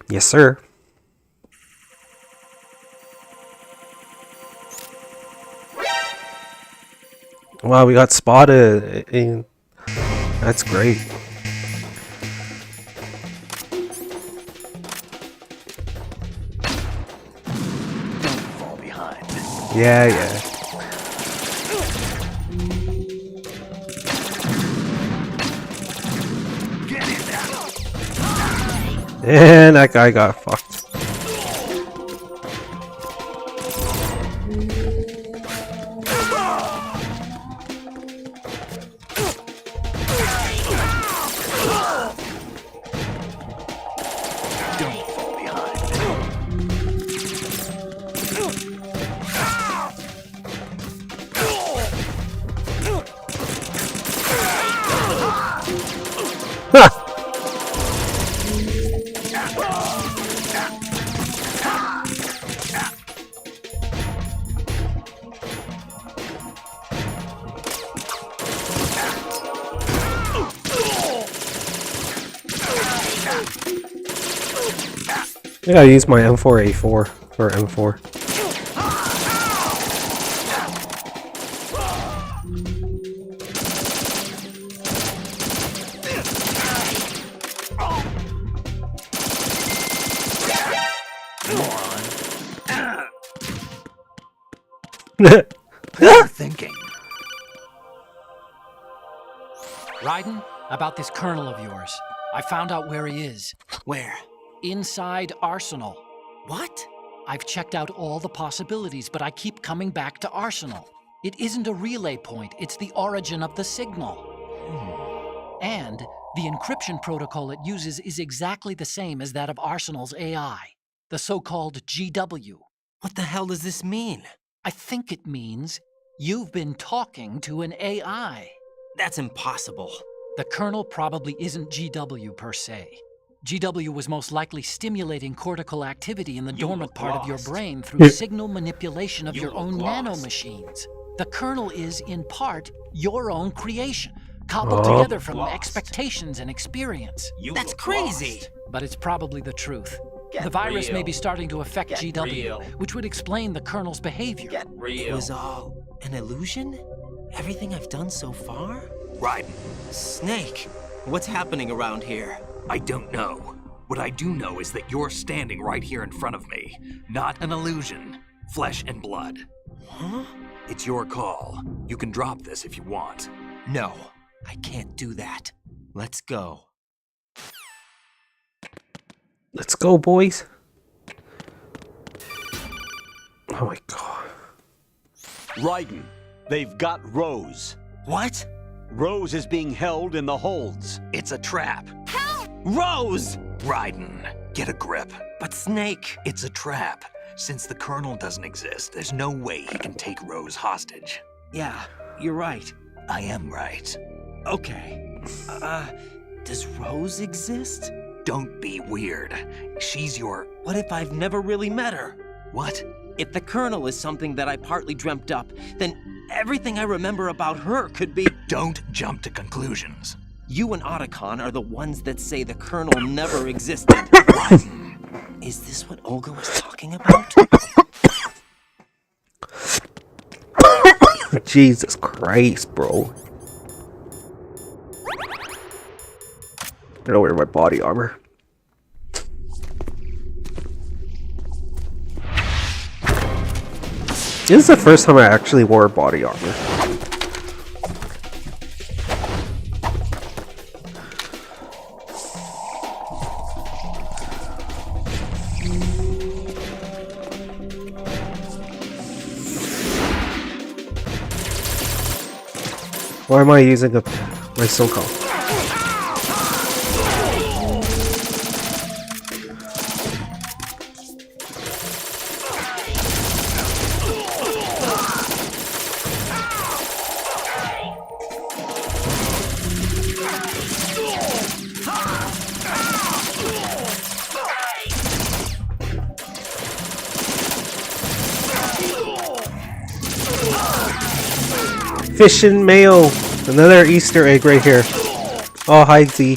Yes, sir. Wow, we got spotted. That's great. Don't fall behind. Yeah, yeah. Get in there. And that guy got fucked. Don't fall behind. Ha! I gotta use my M4A4 or M4. What are you thinking? Raiden, about this colonel of yours. I found out where he is. Where? Inside Arsenal. What? I've checked out all the possibilities, but I keep coming back to Arsenal. It isn't a relay point, it's the origin of the signal. And the encryption protocol it uses is exactly the same as that of Arsenal's AI, the so-called GW. What the hell does this mean? I think it means you've been talking to an AI. That's impossible. The kernel probably isn't GW per se. GW was most likely stimulating cortical activity in the dormant part of your brain through signal manipulation of your own nanomachines. The kernel is, in part, your own creation, cobbled together from expectations and experience. That's crazy. But it's probably the truth. The virus may be starting to affect GW, which would explain the kernel's behavior. It was all an illusion? Everything I've done so far? Raiden, Snake, what's happening around here? I don't know. What I do know is that you're standing right here in front of me. Not an illusion. Flesh and blood. Huh? It's your call. You can drop this if you want. No, I can't do that. Let's go. Let's go, boys. Oh my god. Raiden, they've got Rose. What? Rose is being held in the holds. It's a trap. Rose! Raiden, get a grip. But Snake... It's a trap. Since the Colonel doesn't exist, there's no way he can take Rose hostage. Yeah, you're right. I am right. Okay. Does Rose exist? Don't be weird. She's your... What if I've never really met her? What? If the Colonel is something that I partly dreamt up, then everything I remember about her could be... Don't jump to conclusions. You and Otacon are the ones that say the Colonel never existed. Is this what Olga was talking about? Jesus Christ, bro. I don't wear my body armor. This is the first time I actually wore body armor. Why am I using my SoCal? Fish and mayo. Another Easter egg right here. Oh, hi, Z.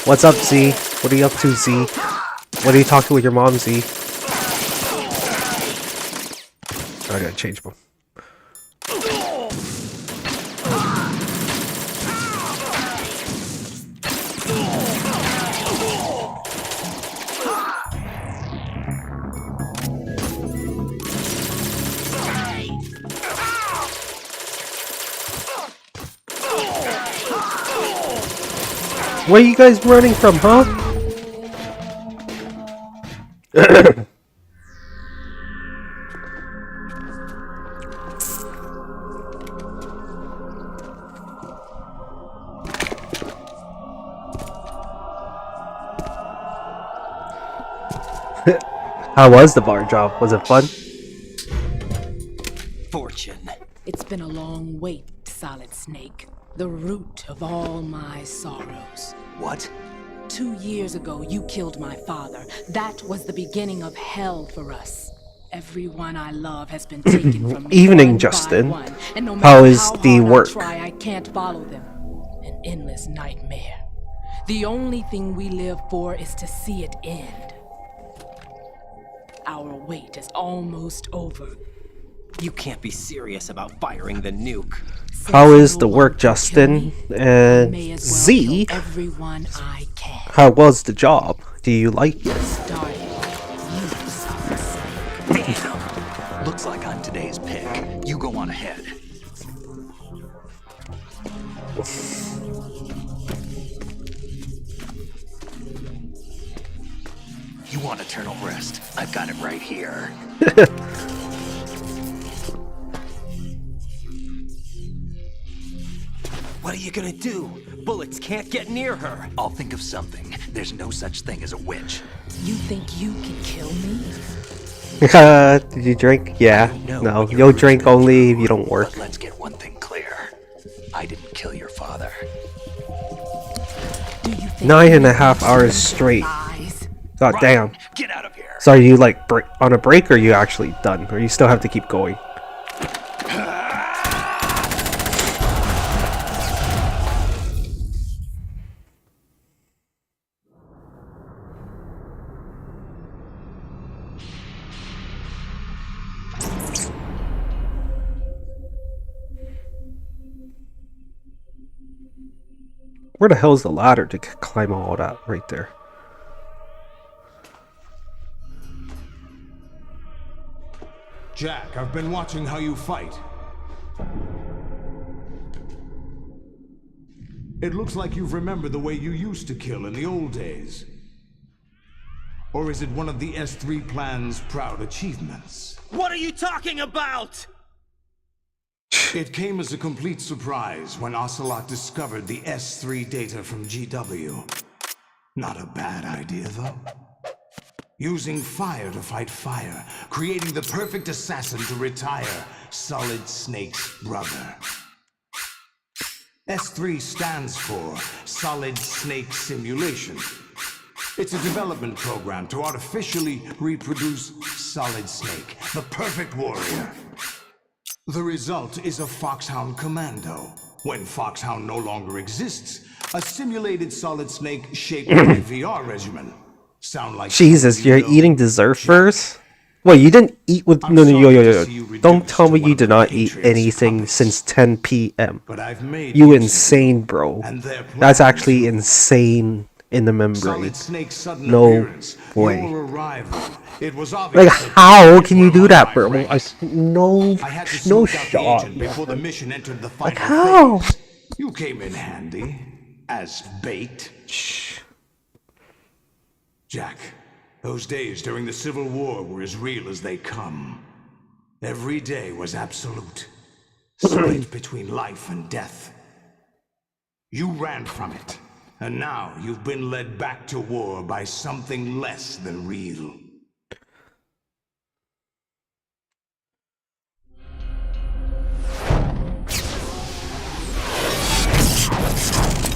What's up, Z? What are you up to, Z? What are you talking with your mom, Z? I gotta change them. Where are you guys running from, huh? How was the bar job? Was it fun? Fortune. It's been a long wait, Solid Snake. The root of all my sorrows. What? 2 years ago, you killed my father. That was the beginning of hell for us. Everyone I love has been taken from me. Evening, one Justin. by one, and no How matter is how the hard work? I try, I can't follow them. An endless nightmare. The only thing we live for is to see it end. Our wait is almost over. You can't be serious about firing the nuke. How is the work, Justin? And Z? Everyone I can. How was the job? Do you like it? Look Looks like I'm today's pick. You go on ahead. You want eternal rest? I've got it right here. What are you gonna do? Bullets can't get near her. I'll think of something. There's no such thing as a witch. You think you can kill me? Did you drink? Yeah. No, you'll drink only if you don't work. But let's get one thing clear. I didn't kill your father. 9.5 hours straight. God damn. Get out of here. So are you like on a break, or are you actually done? Or you still have to keep going? Where the hell is the ladder to climb all that right there? Jack, I've been watching how you fight. It looks like you've remembered the way you used to kill in the old days. Or is it one of the S3 plan's proud achievements? What are you talking about? It came as a complete surprise when Ocelot discovered the S3 data from GW. Not a bad idea, though. Using fire to fight fire, creating the perfect assassin to retire Solid Snake's brother. S3 stands for Solid Snake Simulation. It's a development program to artificially reproduce Solid Snake, the perfect warrior. The result is a Foxhound Commando. When Foxhound no longer exists, a simulated Solid Snake shaped like a VR regimen. Sound like Jesus, you're eating dessert first? Wait, you didn't eat with... No, yo. Don't tell me you did not eat anything since 10 p.m. You insane, bro. That's actually insane in the membrane. No way. Like, how can you do that, bro? No shot. Like, how? You came in handy as bait. Jack, those days during the Civil War were as real as they come. Every day was absolute. Split between life and death. You ran from it, and now you've been led back to war by something less than real.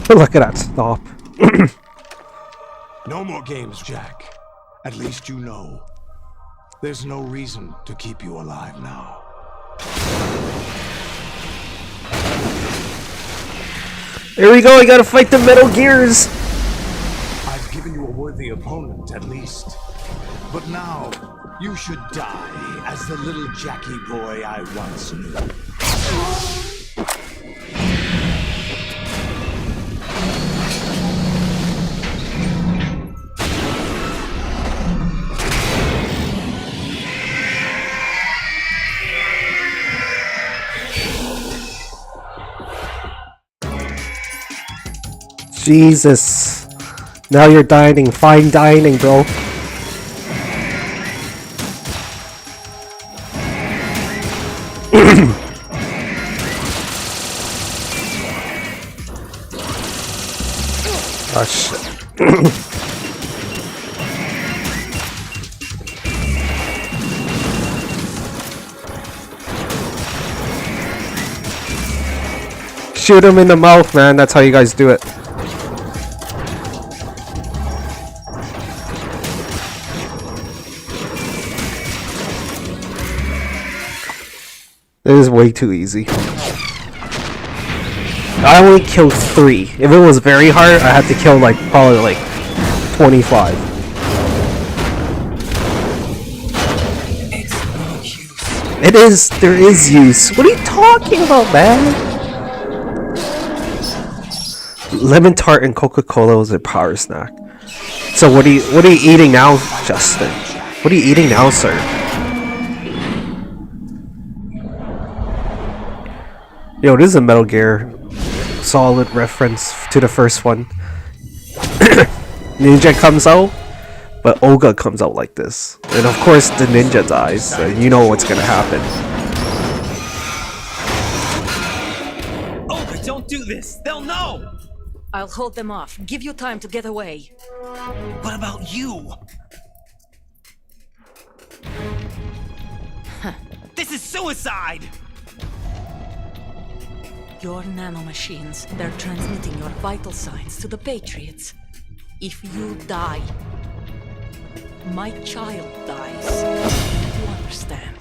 Look at that stop. No more games, Jack. At least you know. There's no reason to keep you alive now. There we go, I gotta fight the Metal Gears! I've given you a worthy opponent, at least. But now, you should die as the little Jackie boy I once knew. Jesus. Now you're dining. Fine dining, bro. Oh, shit. Shoot him in the mouth, man. That's how you guys do it. It is way too easy. I only killed 3. If it was very hard, I had to kill like probably like 25. It is. There is use. What are you talking about, man? Lemon tart and Coca-Cola was a power snack. So what are you eating now, Justin? What are you eating now, sir? Yo, this is a Metal Gear Solid reference to the first one. Ninja comes out, but Olga comes out like this. And of course the ninja dies, and you know what's gonna happen. Olga, don't do this! They'll know! I'll hold them off. Give you time to get away. What about you? This is suicide! Your nanomachines, they're transmitting your vital signs to the Patriots. If you die, my child dies. You understand?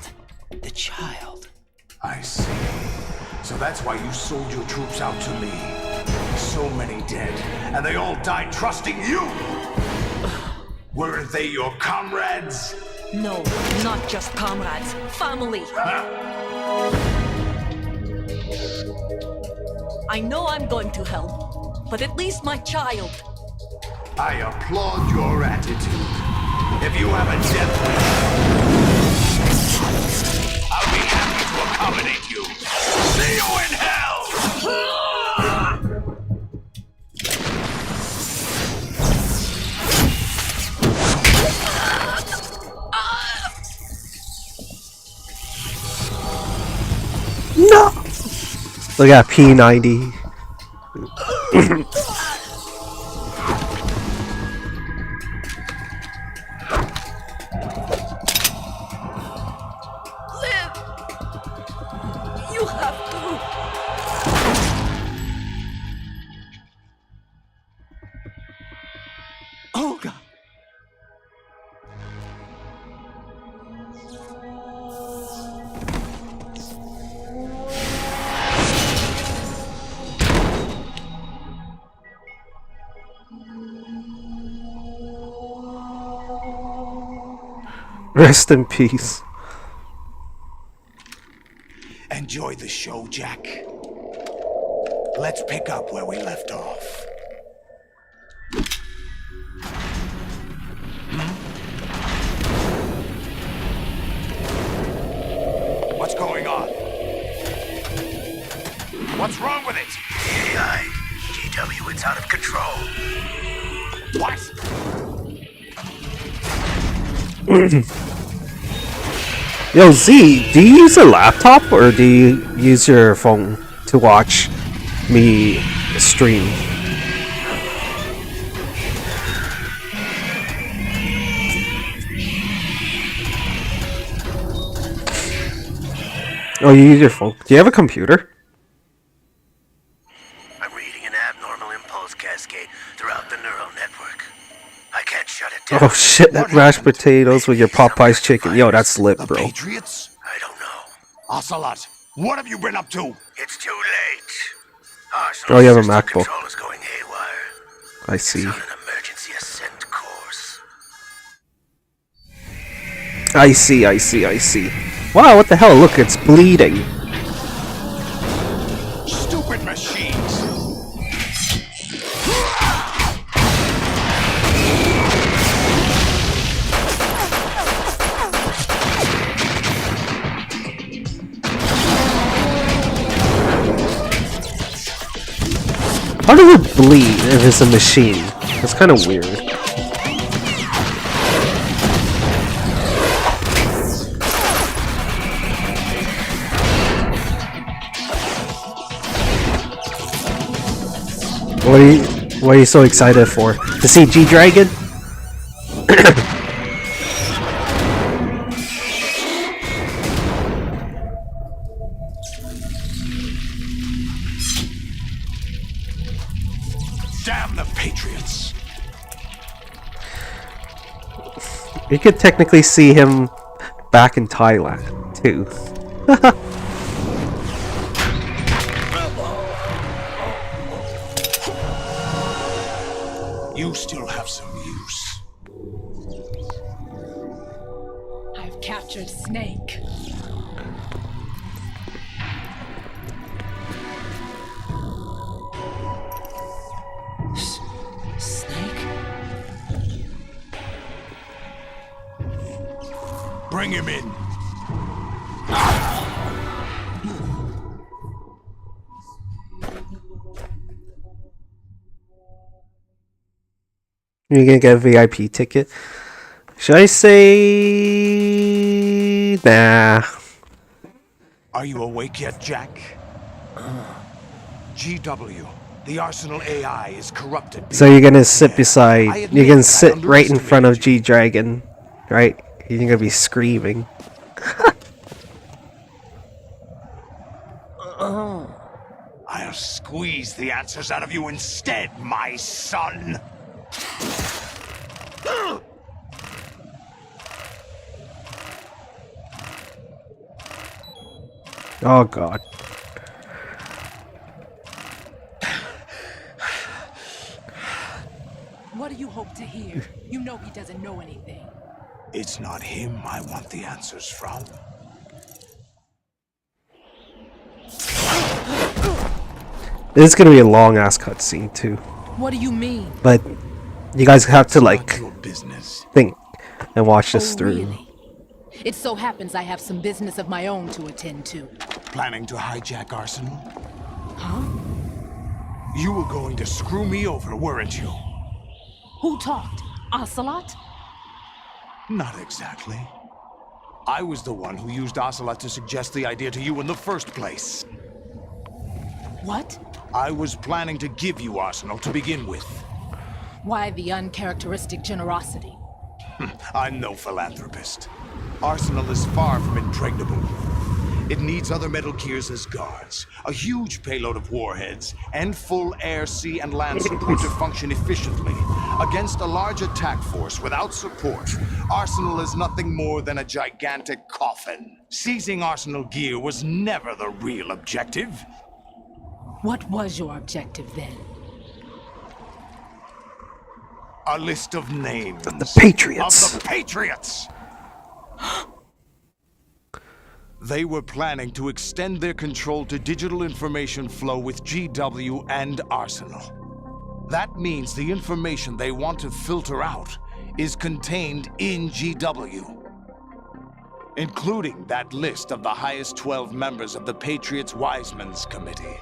The child. I see. So that's why you sold your troops out to me. So many dead, and they all died trusting you! Weren't they your comrades? No, not just comrades. Family! I know I'm going to hell, but at least my child. I applaud your attitude. If you have a death wish, I'll be happy to accommodate you. See you in hell! No! Look at P90. Live! You have to! Olga! Rest in peace. Enjoy the show, Jack. Let's pick up where we left off. What's going on? What's wrong with it? AI, GW, it's out of control. What? Yo, Z, do you use a laptop or do you use your phone to watch me stream? Oh, you use your phone. Do you have a computer? I'm reading an abnormal impulse cascade throughout the neural network. I can't shut it down. Oh shit, that mashed potatoes with your Popeye's chicken. Yo, that's lit, bro. Patriots? I don't know. Ocelot, what have you been up to? It's too late. Oh, you have a System MacBook. control is going haywire. I see. On an emergency ascent course. I see, I see, I see. Wow, what the hell? Look, it's bleeding. Stupid machines! How does it bleed if it's a machine? That's kind of weird. What are you so excited for? To see G-Dragon? Damn the Patriots! You could technically see him back in Thailand, too. You still have some use. I've captured Snake. Snake? Bring him in. You're gonna get a VIP ticket. Should I say nah? Are you awake yet, Jack? GW, the Arsenal AI is corrupted. So you're gonna sit I beside. admit You're gonna that I sit right in front of underestimated G Dragon, right? You're gonna be screaming. I'll squeeze the answers out of you instead, my son. Oh God. What do you hope to hear? You know he doesn't know anything. It's not him I want the answers from. This is gonna be a long ass cutscene too. What do you mean? But you guys have to It's like not your business. think and watch this through. Really? It so happens I have some business of my own to attend to. Planning to hijack Arsenal? Huh? You were going to screw me over, weren't you? Who talked? Ocelot? Not exactly. I was the one who used Ocelot to suggest the idea to you in the first place. What? I was planning to give you Arsenal to begin with. Why the uncharacteristic generosity? I'm no philanthropist. Arsenal is far from impregnable. It needs other Metal Gears as guards, a huge payload of warheads, and full air, sea, and land support to function efficiently. Against a large attack force without support, Arsenal is nothing more than a gigantic coffin. Seizing Arsenal gear was never the real objective. What was your objective then? A list of names. Of the Patriots. Of the Patriots! They were planning to extend their control to digital information flow with GW and Arsenal. That means the information they want to filter out is contained in GW, including that list of the highest 12 members of the Patriots Wiseman's Committee.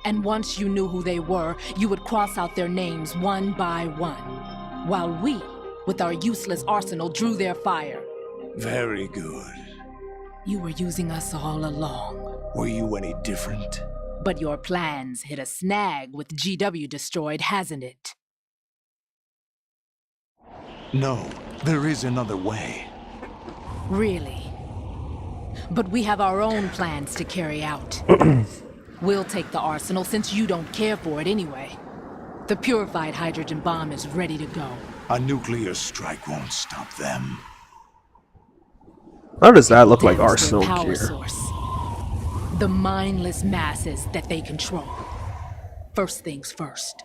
And once you knew who they were, you would cross out their names one by one, while we, with our useless arsenal, drew their fire. Very good. You were using us all along. Were you any different? But your plans hit a snag with GW destroyed, hasn't it? No, there is another way. Really? But we have our own plans to carry out. We'll take the arsenal since you don't care for it anyway. The purified hydrogen bomb is ready to go. A nuclear strike won't stop them. How does that look like There's Arsenal their power gear? source. The mindless masses that they control. First things first.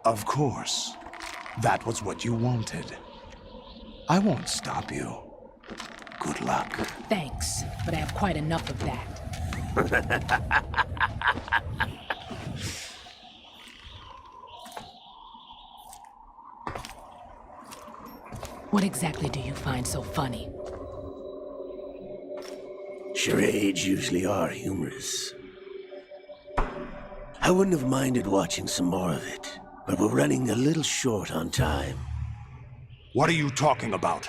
Of course. That was what you wanted. I won't stop you. Good luck. Thanks, but I have quite enough of that. What exactly do you find so funny? Charades usually are humorous. I wouldn't have minded watching some more of it, but we're running a little short on time. What are you talking about?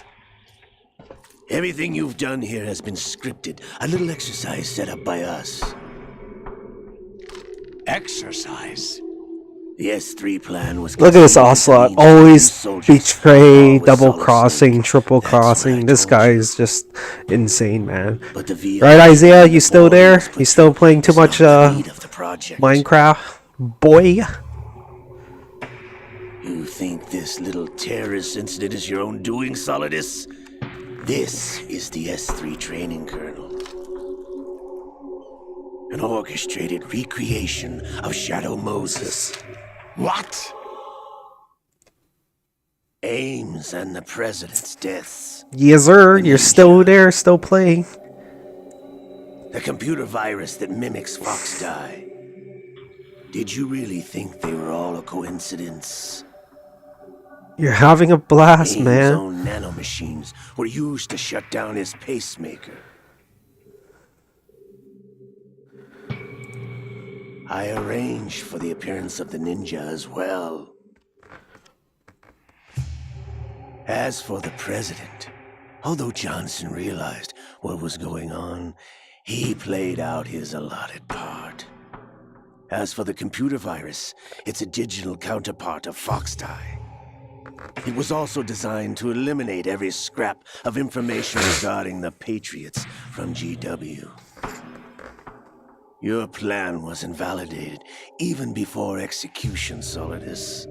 Everything you've done here has been scripted, a little exercise set up by us. Exercise? The S3 plan was... Look at this Ocelot. Always betray, double crossing, triple crossing. This guy is just insane, man. Right, Isaiah? You still there? You still playing too much Minecraft? Boy? You think this little terrorist incident is your own doing, Solidus? This is the S3 training kernel. An orchestrated recreation of Shadow Moses. What? Ames and the president's deaths. Yes, sir. You're still there, still playing. The computer virus that mimics Fox Die. Did you really think they were all a coincidence? You're having a blast, Ames' man. own nanomachines were used to shut down his pacemaker. I arranged for the appearance of the ninja as well. As for the president, although Johnson realized what was going on, he played out his allotted part. As for the computer virus, it's a digital counterpart of Foxdie. It was also designed to eliminate every scrap of information regarding the Patriots from GW. Your plan was invalidated even before execution, Solidus.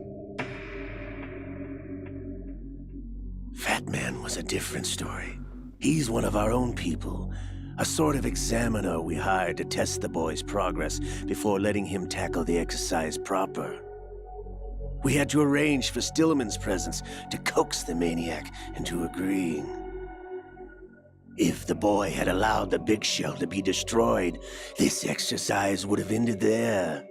Fat Man was a different story. He's one of our own people, a sort of examiner we hired to test the boy's progress before letting him tackle the exercise proper. We had to arrange for Stillman's presence to coax the maniac into agreeing. If the boy had allowed the big shell to be destroyed, this exercise would have ended there.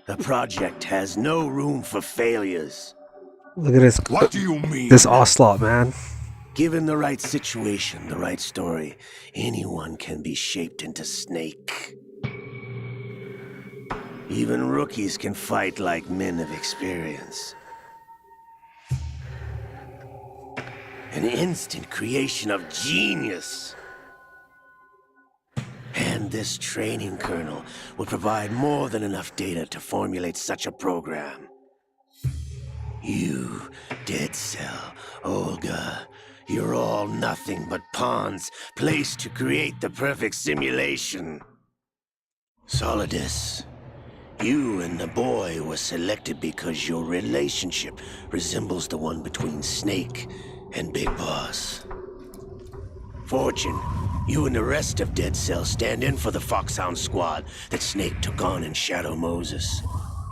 The project has no room for failures. Look at this. What do you mean? This Ocelot, man. Given the right situation, the right story, anyone can be shaped into Snake. Even rookies can fight like men of experience. An instant creation of genius. And this training kernel will provide more than enough data to formulate such a program. You, Dead Cell, Olga, you're all nothing but pawns placed to create the perfect simulation. Solidus, you and the boy were selected because your relationship resembles the one between Snake and Big Boss. Fortune, you and the rest of Dead Cell stand in for the Foxhound squad that Snake took on in Shadow Moses.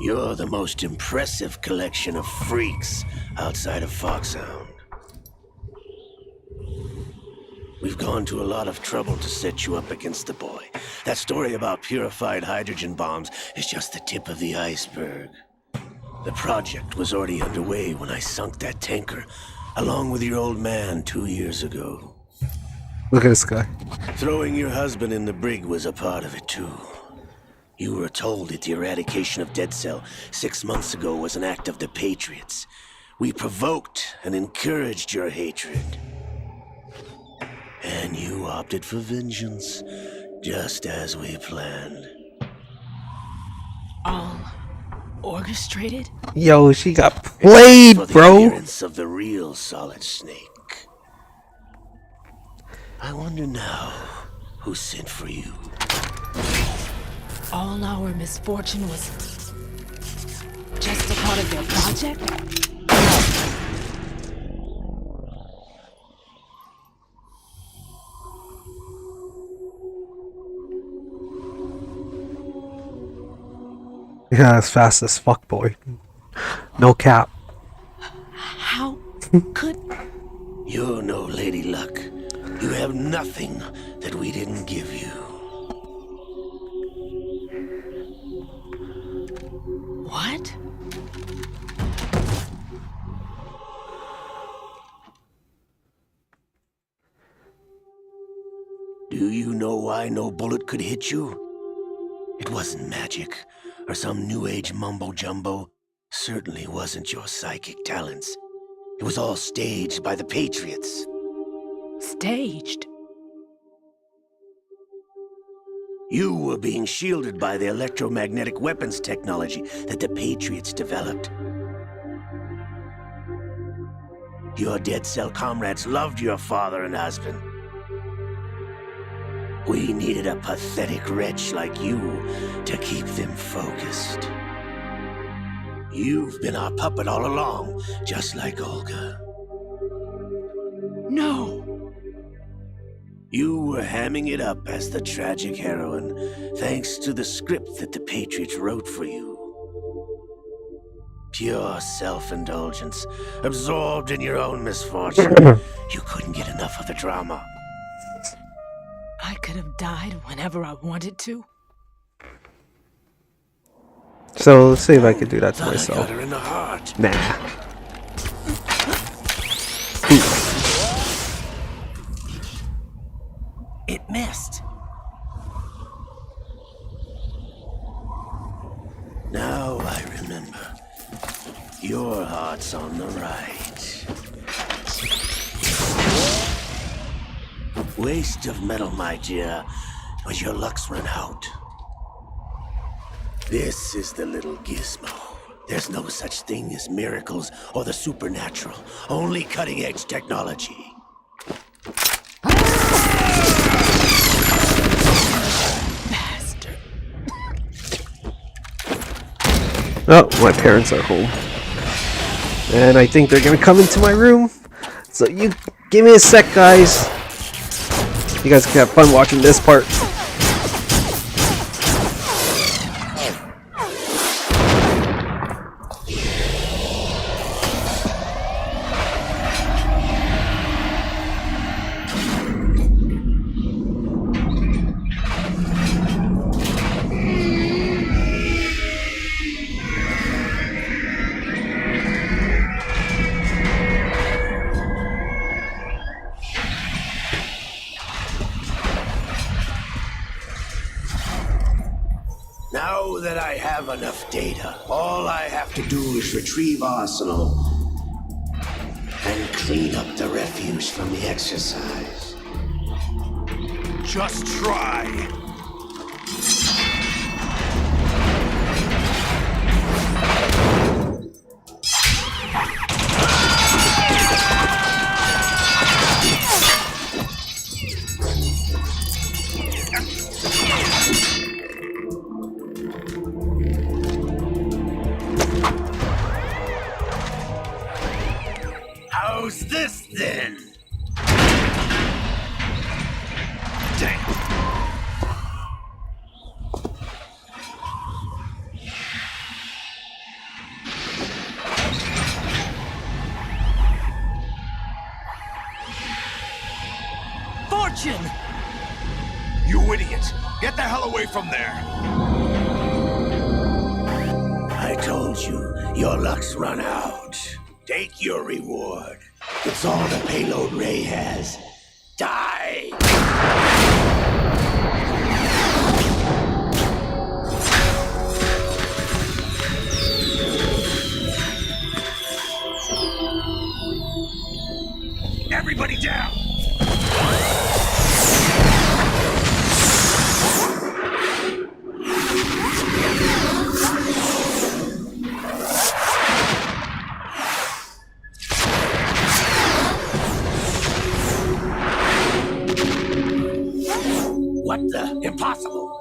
You're the most impressive collection of freaks outside of Foxhound. We've gone to a lot of trouble to set you up against the boy. That story about purified hydrogen bombs is just the tip of the iceberg. The project was already underway when I sunk that tanker, along with your old man 2 years ago. Look at this guy. Throwing your husband in the brig was a part of it too. You were told that the eradication of Dead Cell 6 months ago was an act of the Patriots. We provoked and encouraged your hatred. And you opted for vengeance, just as we planned. All orchestrated? Yo, she got played, For the bro. appearance of the real Solid Snake. I wonder now who sent for you. All our misfortune was just a part of their project? Yeah, as fast as fuck, boy. No cap. How could... You're no Lady Luck. You have nothing that we didn't give you. What? Do you know why no bullet could hit you? It wasn't magic, or some new age mumbo-jumbo. Certainly wasn't your psychic talents. It was all staged by the Patriots. Staged? You were being shielded by the electromagnetic weapons technology that the Patriots developed. Your Dead Cell comrades loved your father and husband. We needed a pathetic wretch like you to keep them focused. You've been our puppet all along, just like Olga. No! You were hamming it up as the tragic heroine, thanks to the script that the Patriots wrote for you. Pure self-indulgence, absorbed in your own misfortune. You couldn't get enough of the drama. I could have died whenever I wanted to. So let's see if I can do that to myself. Got her in the heart. Nah. It missed. Now I remember. Your heart's on the right. Waste of metal, my dear, but your luck's run out. This is the little gizmo. There's no such thing as miracles or the supernatural, only cutting-edge technology. Bastard. Oh, my parents are home. And I think they're gonna come into my room. So you give me a sec, guys. You guys can have fun watching this part. Now that I have enough data, all I have to do is retrieve Arsenal and clean up the refuse from the exercise. Just try. How's this then? Damn. Fortune! You idiot! Get the hell away from there! I told you, your luck's run out. Take your reward. It's all the payload Ray has. Die! Everybody down! What the? Impossible!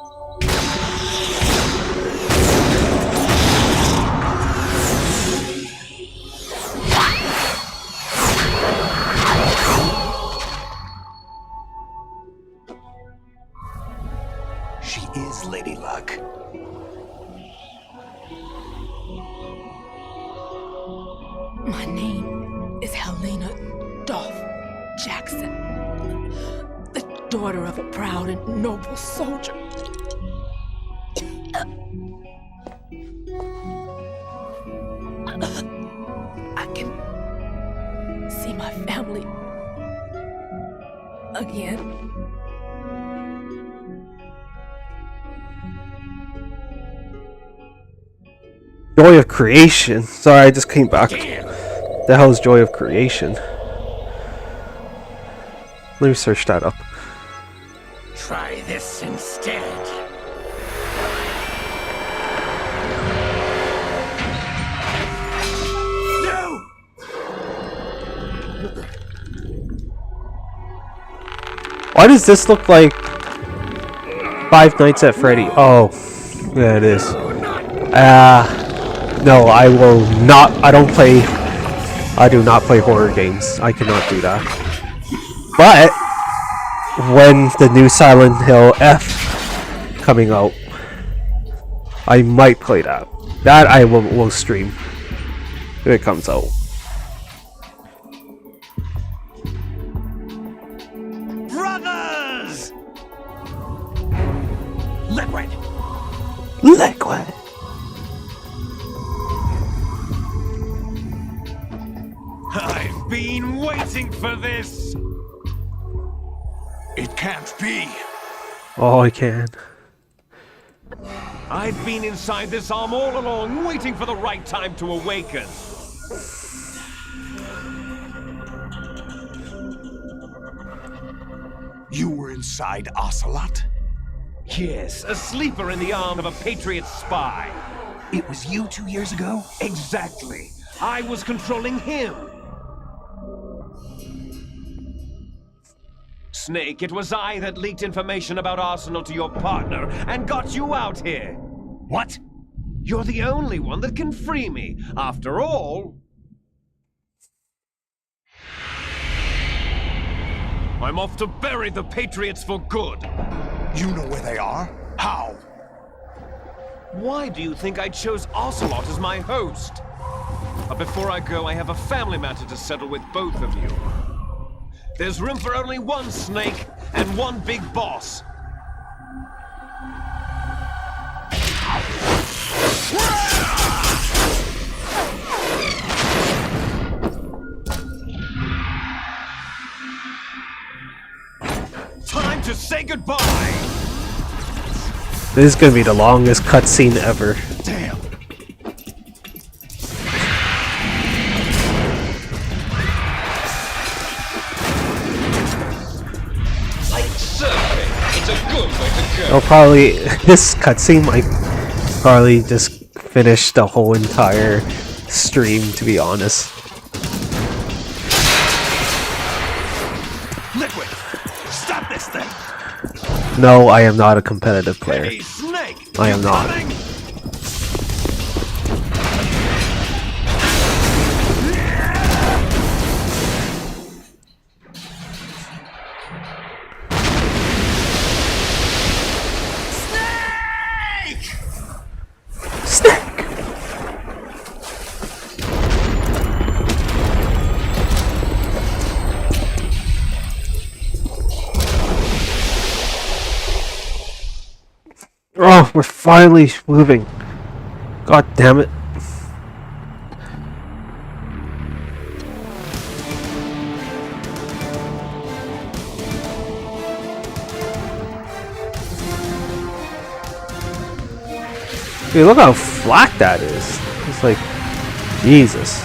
She is Lady Luck. My name is Helena Dolph Jackson, the daughter of a proud and noble soldier. I can see my family again. Joy of Creation. Sorry, I just came back. The hell is Joy of Creation? Let me search that up. Try this instead. No! Why does this look like Five Nights at Freddy? Oh, yeah, it is. No, I will not. I do not play horror games. I cannot do that. But when the new Silent Hill F coming out, I might play that. That I will stream if it comes out. Brothers! Liquid! Liquid! I've been waiting for this! It can't be. Oh, I can. I've been inside this arm all along, waiting for the right time to awaken. You were inside Ocelot? Yes, a sleeper in the arm of a Patriot spy. It was you 2 years ago? Exactly. I was controlling him. Snake, it was I that leaked information about Arsenal to your partner and got you out here. What? You're the only one that can free me. After all, I'm off to bury the Patriots for good. You know where they are? How? Why do you think I chose Ocelot as my host? But before I go, I have a family matter to settle with both of you. There's room for only one Snake and one big boss. Time to say goodbye! This is gonna be the longest cutscene ever. Damn. Like surfing, it's a good way to go. I'll probably this cutscene might probably just finish the whole entire stream, to be honest. Liquid! Stop this thing! No, I am not a competitive player. Hey, Snake! I am not. Oh, we're finally moving. God damn it. Dude, look how flat that is. It's like, Jesus.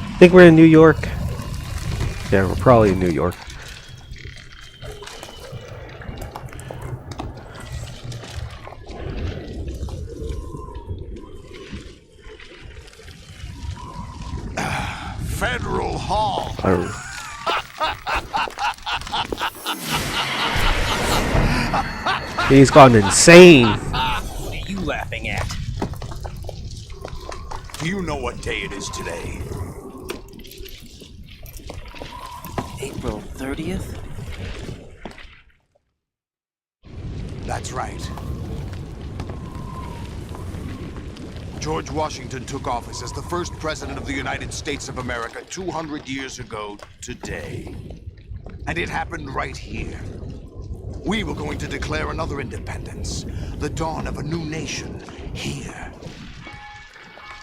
I think we're in New York. Yeah, we're probably in New York. Federal Hall. He's gone insane. What are you laughing at? Do you know what day it is today? April 30th? That's right. George Washington took office as the first president of the United States of America 200 years ago today. And it happened right here. We were going to declare another independence, the dawn of a new nation, here.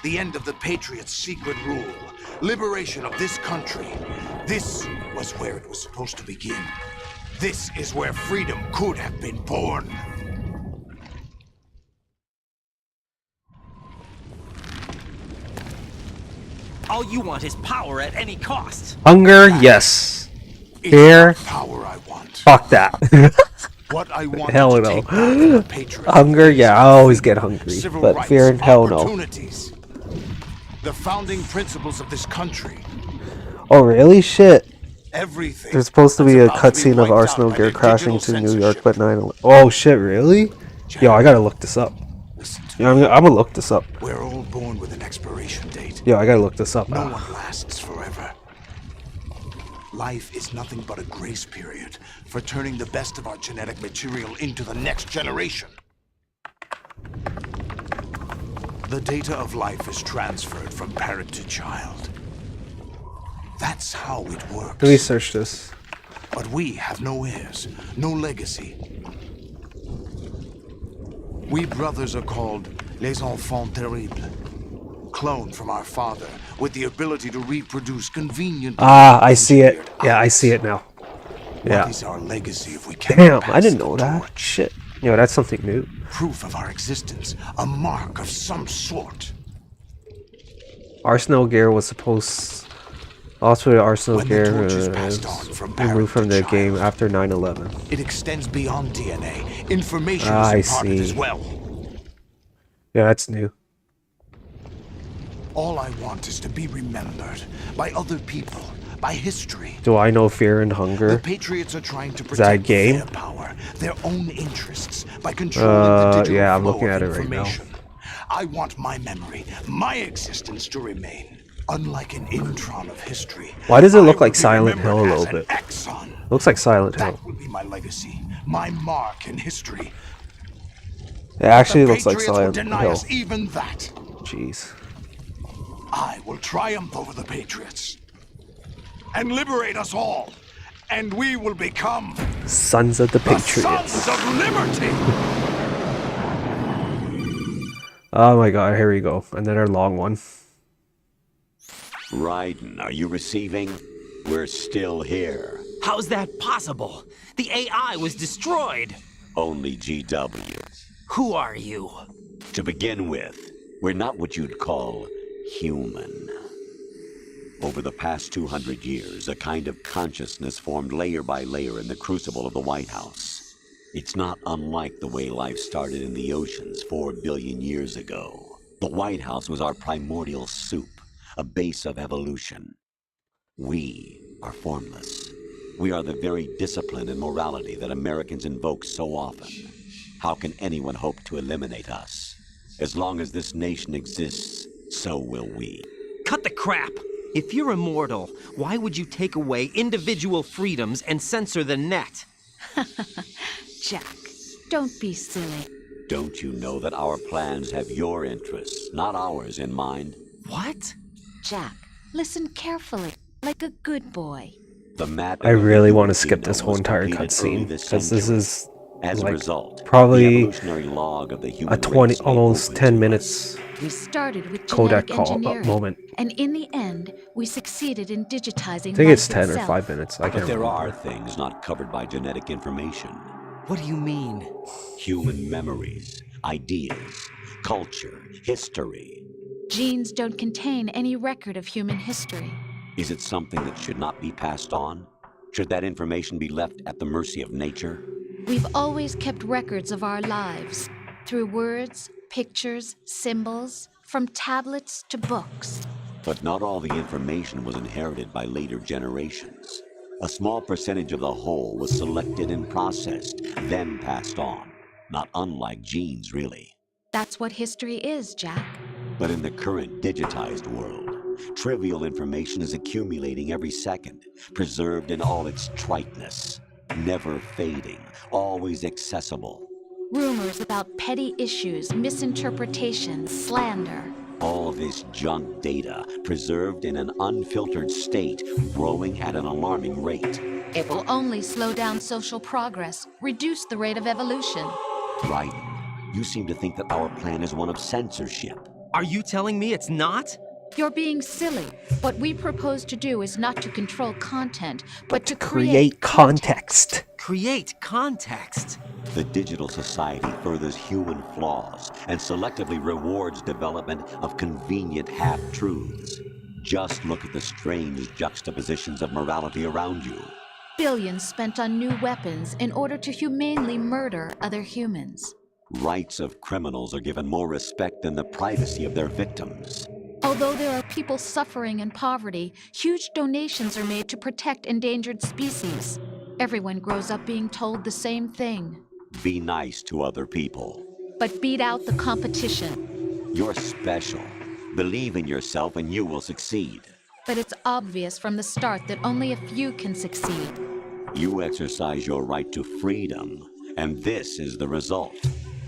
The end of the Patriots' secret rule, liberation of this country. This was where it was supposed to begin. This is where freedom could have been born. All you want is power at any cost. Hunger, yes. Fear, power I want. Fuck that. What I want hell to no. take back from the Patriots. Hunger, yeah, I always get hungry. Civil But rights, fear and hell no. opportunities. The founding principles of this country. Oh, really? Shit. Everything. There's supposed to be a that's about to be cutscene of wiped Arsenal out by gear their crashing digital to New York, censorship. but 9/11. Oh, shit, really? Yo, I gotta look this up. Yeah, I'm gonna look this up. We're all born with an expiration date. Yo, I gotta look this up. No one lasts forever. life is nothing but a grace period for turning the best of our genetic material into the next generation. The data of life is transferred from parent to child. That's how it works. Let me search this. But we have no heirs, no legacy. We brothers are called les enfants terribles. Cloned from our father, with the ability to reproduce conveniently. Ah, I see it. Yeah, I see it now. Yeah. What is our legacy if we cannot Damn, pass I didn't the know that. torch? Shit. Yo, that's something new. Proof of our existence, a mark of some sort. Arsenal gear was supposed. Also, the Arsenal When the gear torch is is passed on from removed from parent to the game child, after 9/11. It extends beyond DNA. Information Ah, is I imparted see. as well. Yeah, that's new. All I want is to be remembered by other people, by history. Do I know Fear and The Hunger? Patriots are trying to Is that a protect game? their power, their own interests, by controlling the digital Yeah, I'm flow looking of at it right now. information. I want my memory, my existence to remain. Unlike an intron of history. Why does it look I like will be Silent Hill a remembered little as an bit? Exxon. Looks like Silent Hill. That will be my legacy, my mark in history. It actually The looks like Patriots will Silent deny Hill. us even that. Jeez. I will triumph over the Patriots and liberate us all, and we will become Sons of the the Patriots. Sons of Liberty. Oh my god, here we go. Another long one. Raiden, are you receiving? We're still here. How's that possible? The AI was destroyed. Only GW. Who are you? To begin with, we're not what you'd call human. Over the past 200 years, a kind of consciousness formed layer by layer in the crucible of the White House. It's not unlike the way life started in the oceans 4 billion years ago. The White House was our primordial soup, a base of evolution. We are formless. We are the very discipline and morality that Americans invoke so often. How can anyone hope to eliminate us? As long as this nation exists, so will we. Cut the crap! If you're immortal, why would you take away individual freedoms and censor the net? Jack, don't be silly. Don't you know that our plans have your interests, not ours, in mind? What? Jack, listen carefully, like a good boy. The mapping I of the really human want to skip genome this whole was entire completed early cutscene this because this century. is As a like result, the probably evolutionary log of the human a 20, race may almost open 10 to minutes We started with Kodak genetic call engineering, moment. and in the end, we succeeded in digitizing I think it's life 10 or itself. 5 minutes. I But can't there remember. are things not covered by genetic information. What do you mean? Human memories, ideas, culture, history. Genes don't contain any record of human history. Is it something that should not be passed on? Should that information be left at the mercy of nature? We've always kept records of our lives, through words, pictures, symbols, from tablets to books. But not all the information was inherited by later generations. A small percentage of the whole was selected and processed, then passed on. Not unlike genes, really. That's what history is, Jack. But in the current digitized world, trivial information is accumulating every second, preserved in all its triteness, never fading, always accessible. Rumors about petty issues, misinterpretations, slander. All this junk data, preserved in an unfiltered state, growing at an alarming rate. It will only slow down social progress, reduce the rate of evolution. Raiden, you seem to think that our plan is one of censorship. Are you telling me it's not? You're being silly. What we propose to do is not to control content, but to Create context. Create context. The digital society furthers human flaws and selectively rewards development of convenient half-truths. Just look at the strange juxtapositions of morality around you. Billions spent on new weapons in order to humanely murder other humans. Rights of criminals are given more respect than the privacy of their victims. Although there are people suffering in poverty, huge donations are made to protect endangered species. Everyone grows up being told the same thing. Be nice to other people. But beat out the competition. You're special. Believe in yourself and you will succeed. But it's obvious from the start that only a few can succeed. You exercise your right to freedom, and this is the result.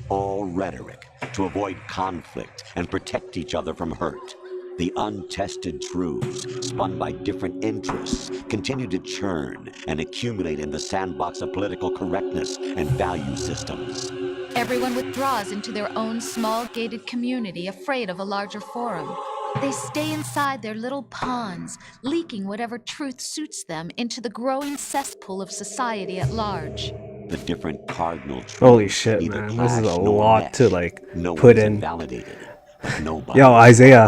All rhetoric to avoid conflict and protect each other from hurt. The untested truths, spun by different interests, continue to churn and accumulate in the sandbox of political correctness and value systems. Everyone withdraws into their own small gated community, afraid of a larger forum. They stay inside their little ponds, leaking whatever truth suits them into the growing cesspool of society at large. The different cardinal truths Holy shit, neither man. This is a clash nor lot mesh. to, like, No put one's in. invalidated, but nobody Yo, is Isaiah,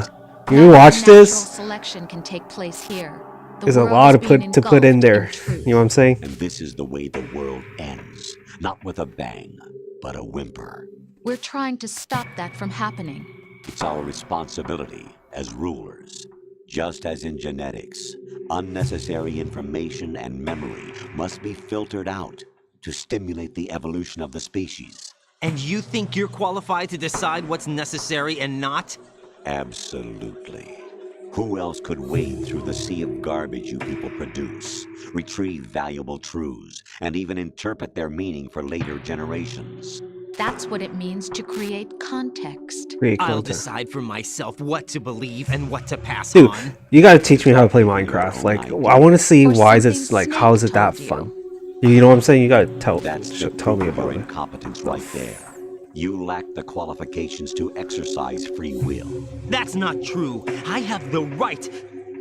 right. you watch Natural this? selection can take place here. The There's a world lot is to being put in engulfed there. truth. You know what I'm saying? And this is the way the world ends. Not with a bang, but a whimper. We're trying to stop that from happening. It's our responsibility as rulers. Just as in genetics, unnecessary information and memory must be filtered out to stimulate the evolution of the species. And you think you're qualified to decide what's necessary and not? Absolutely. Who else could wade through the sea of garbage you people produce, retrieve valuable truths, and even interpret their meaning for later generations? That's what it means to create context. Create I'll content. decide for myself what to believe and what to pass Dude, on. you gotta teach me how to play Minecraft. Like, I want to see why is it like, how is it that fun? You know what I'm saying? You gotta tell the tell me proof of your about it. incompetence right there. You lack the qualifications to exercise free will. That's not true. I have the right.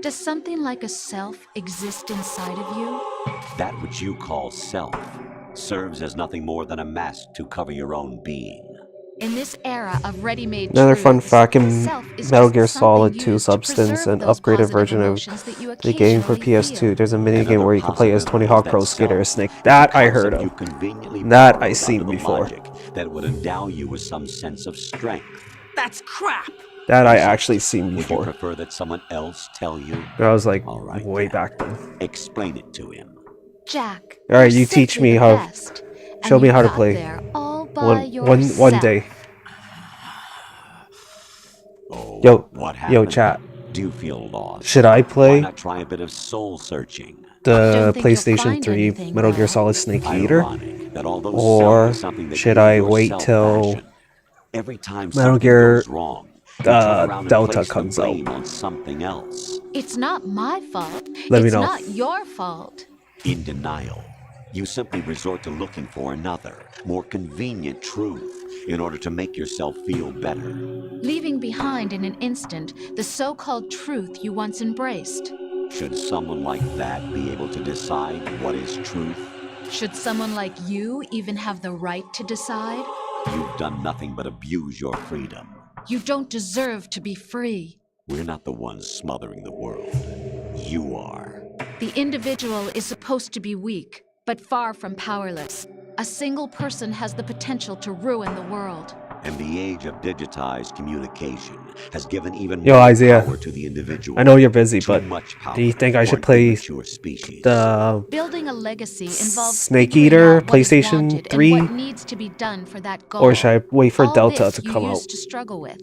Does something like a self exist inside of you? That which you call self serves as nothing more than a mask to cover your own being. In this era of ready-made Another fun truths, fact in self is Metal just Gear something Solid 2 used to Substance, preserve an those upgraded positive version of emotions that you the game for occasionally PS2. feel. There's a mini game where you can play as Tony Hawk Pro Skater as Snake. Is a That I heard concept you of. conveniently That I borrowed seen under the before. logic that would endow you with some sense of strength. That's crap. That I actually seen Would you before. prefer that someone else tell you? That was like All right, way then. back then. Explain it to him. Jack, All right, you're you teach simply me the how. best, Show and me you how to got play. there all by One day. Oh, Yo, what happened? yo, chat. Do you feel lost? Should I Why play not try a bit of soul searching? the think you'll PlayStation find 3 anything, Metal Gear though. Solid Snake Eater? Ironic that although self Or is something that should you I wait yourself till fashion, every time Metal something Gear goes wrong, you turn around and Delta place comes the out? blame on something else. It's not my fault. Let me It's know. not your fault. In denial, you simply resort to looking for another, more convenient truth in order to make yourself feel better. Leaving behind in an instant the so-called truth you once embraced. Should someone like that be able to decide what is truth? Should someone like you even have the right to decide? You've done nothing but abuse your freedom. You don't deserve to be free. We're not the ones smothering the world. You are. The individual is supposed to be weak, but far from powerless. A single person has the potential to ruin the world. And the age of digitized communication has given even Yo, more Isaiah, power to the individual. I know you're busy, Too but much power do you think I for should an play immature species. the Building a legacy involves Snake figuring Eater out what is PlayStation wanted 3? and what needs to be done for that goal. Or should I wait for All Delta this to you come out? used to struggle with.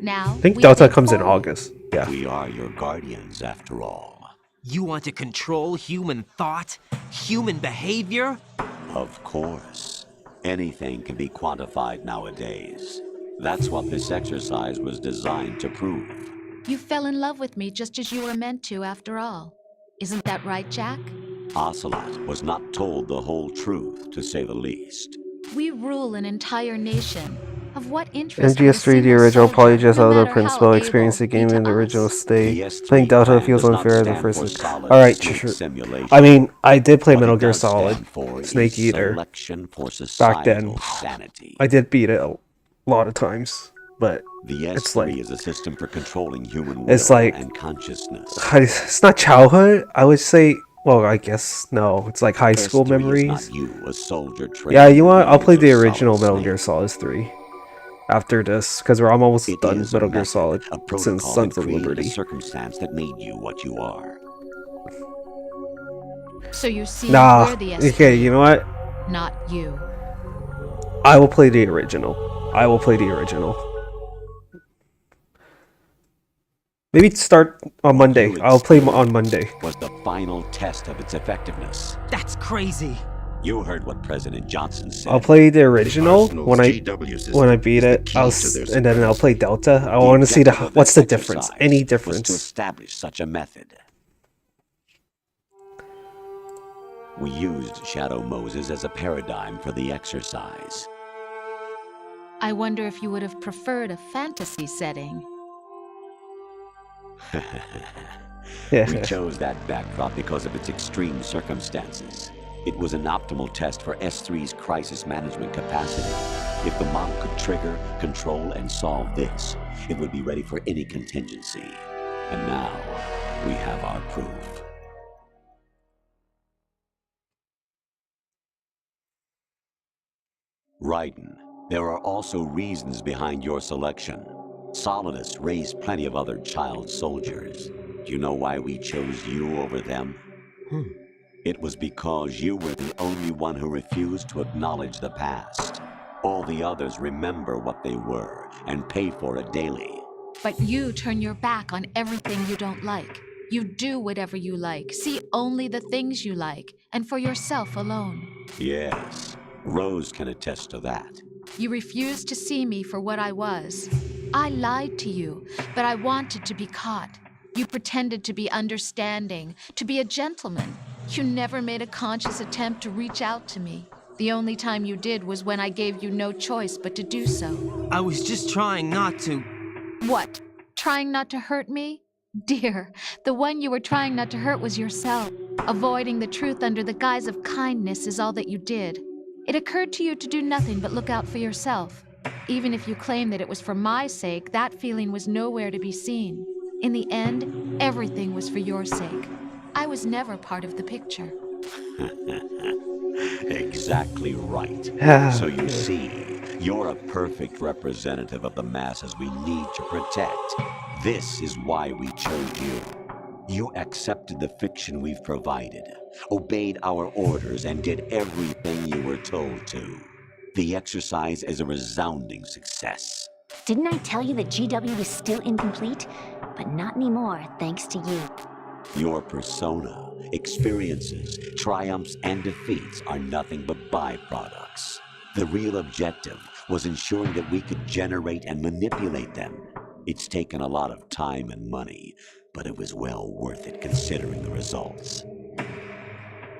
Now, I think we Delta think comes in forward. August. Yeah. We are your guardians, after all. You want to control human thought, human behavior? Of course. Anything can be quantified nowadays. That's what this exercise was designed to prove. You fell in love with me just as you were meant to, after all. Isn't that right, Jack? Ocelot was not told the whole truth, to say the least. We rule an entire nation. Of what interest MGS 3, the original, probably just other principal experience the game in the original state. Playing Delta feels unfair as the first. Alright, sure. I mean, I did play Metal Gear Solid Snake Eater back then. I did beat it a lot of times, but The it's S3 like is a system for controlling human will it's like and consciousness. it's not childhood. I would say, well, I guess no. It's like high school S3 is memories. not you, a soldier trained Yeah, you in know what? I'll play years the of original Solid Metal Gear Solid 3 after this, because I'm almost It done is a Metal Gear method, Solid a protocol since that Sons of created a Liberty. circumstance that made you what you are. So you see, Nah, we're the okay, you know what? not you. I will play the original. I will play the original. Maybe start on Monday. I'll play on Monday. Was the final test of its effectiveness. That's crazy. You heard what President Johnson said. I'll play the original when I beat it. And then I'll play Delta. I want to see what's the difference. Any difference. Was to establish such a method. We used Shadow Moses as a paradigm for the exercise. I wonder if you would have preferred a fantasy setting. We chose that backdrop because of its extreme circumstances. It was an optimal test for S3's crisis management capacity. If the model could trigger, control, and solve this, it would be ready for any contingency. And now, we have our proof. Raiden, there are also reasons behind your selection. Solidus raised plenty of other child soldiers. Do you know why we chose you over them? It was because you were the only one who refused to acknowledge the past. All the others remember what they were and pay for it daily. But you turn your back on everything you don't like. You do whatever you like, see only the things you like, and for yourself alone. Yes, Rose can attest to that. You refused to see me for what I was. I lied to you, but I wanted to be caught. You pretended to be understanding, to be a gentleman. You never made a conscious attempt to reach out to me. The only time you did was when I gave you no choice but to do so. I was just trying not to. What? Trying not to hurt me? Dear, the one you were trying not to hurt was yourself. Avoiding the truth under the guise of kindness is all that you did. It occurred to you to do nothing but look out for yourself. Even if you claim that it was for my sake, that feeling was nowhere to be seen. In the end, everything was for your sake. I was never part of the picture. Exactly right. So you see, you're a perfect representative of the masses we need to protect. This is why we chose you. You accepted the fiction we've provided, obeyed our orders, and did everything you were told to. The exercise is a resounding success. Didn't I tell you that GW is still incomplete? But not anymore, thanks to you. Your persona, experiences, triumphs, and defeats are nothing but byproducts. The real objective was ensuring that we could generate and manipulate them. It's taken a lot of time and money, but it was well worth it considering the results.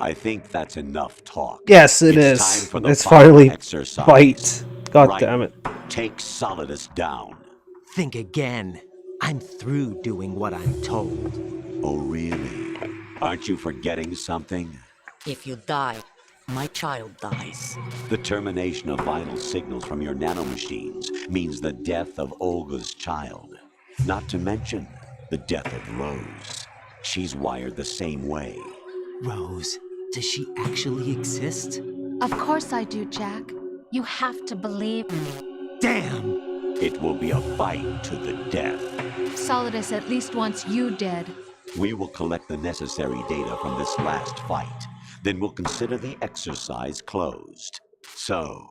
I think that's enough talk. Yes, it is. Time for the it's finally exercise. fight. God Right. damn it. Take Solidus down. Think again. I'm through doing what I'm told. Oh, really? Aren't you forgetting something? If you die, my child dies. The termination of vital signals from your nanomachines means the death of Olga's child. Not to mention the death of Rose. She's wired the same way. Rose, does she actually exist? Of course I do, Jack. You have to believe me. Damn! It will be a fight to the death. Solidus at least wants you dead. We will collect the necessary data from this last fight. Then we'll consider the exercise closed. So,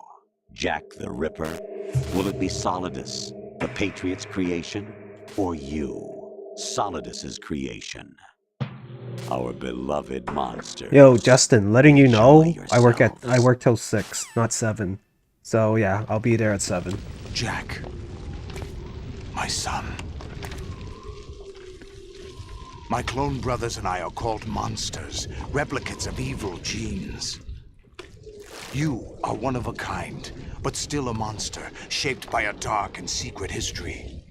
Jack the Ripper, will it be Solidus, the Patriot's creation, or you, Solidus's creation? Our beloved monster. Yo, Justin, letting you know, I work till 6, not 7. So yeah, I'll be there at 7. Jack, my son. My clone brothers and I are called monsters, replicates of evil genes. You are one of a kind, but still a monster, shaped by a dark and secret history.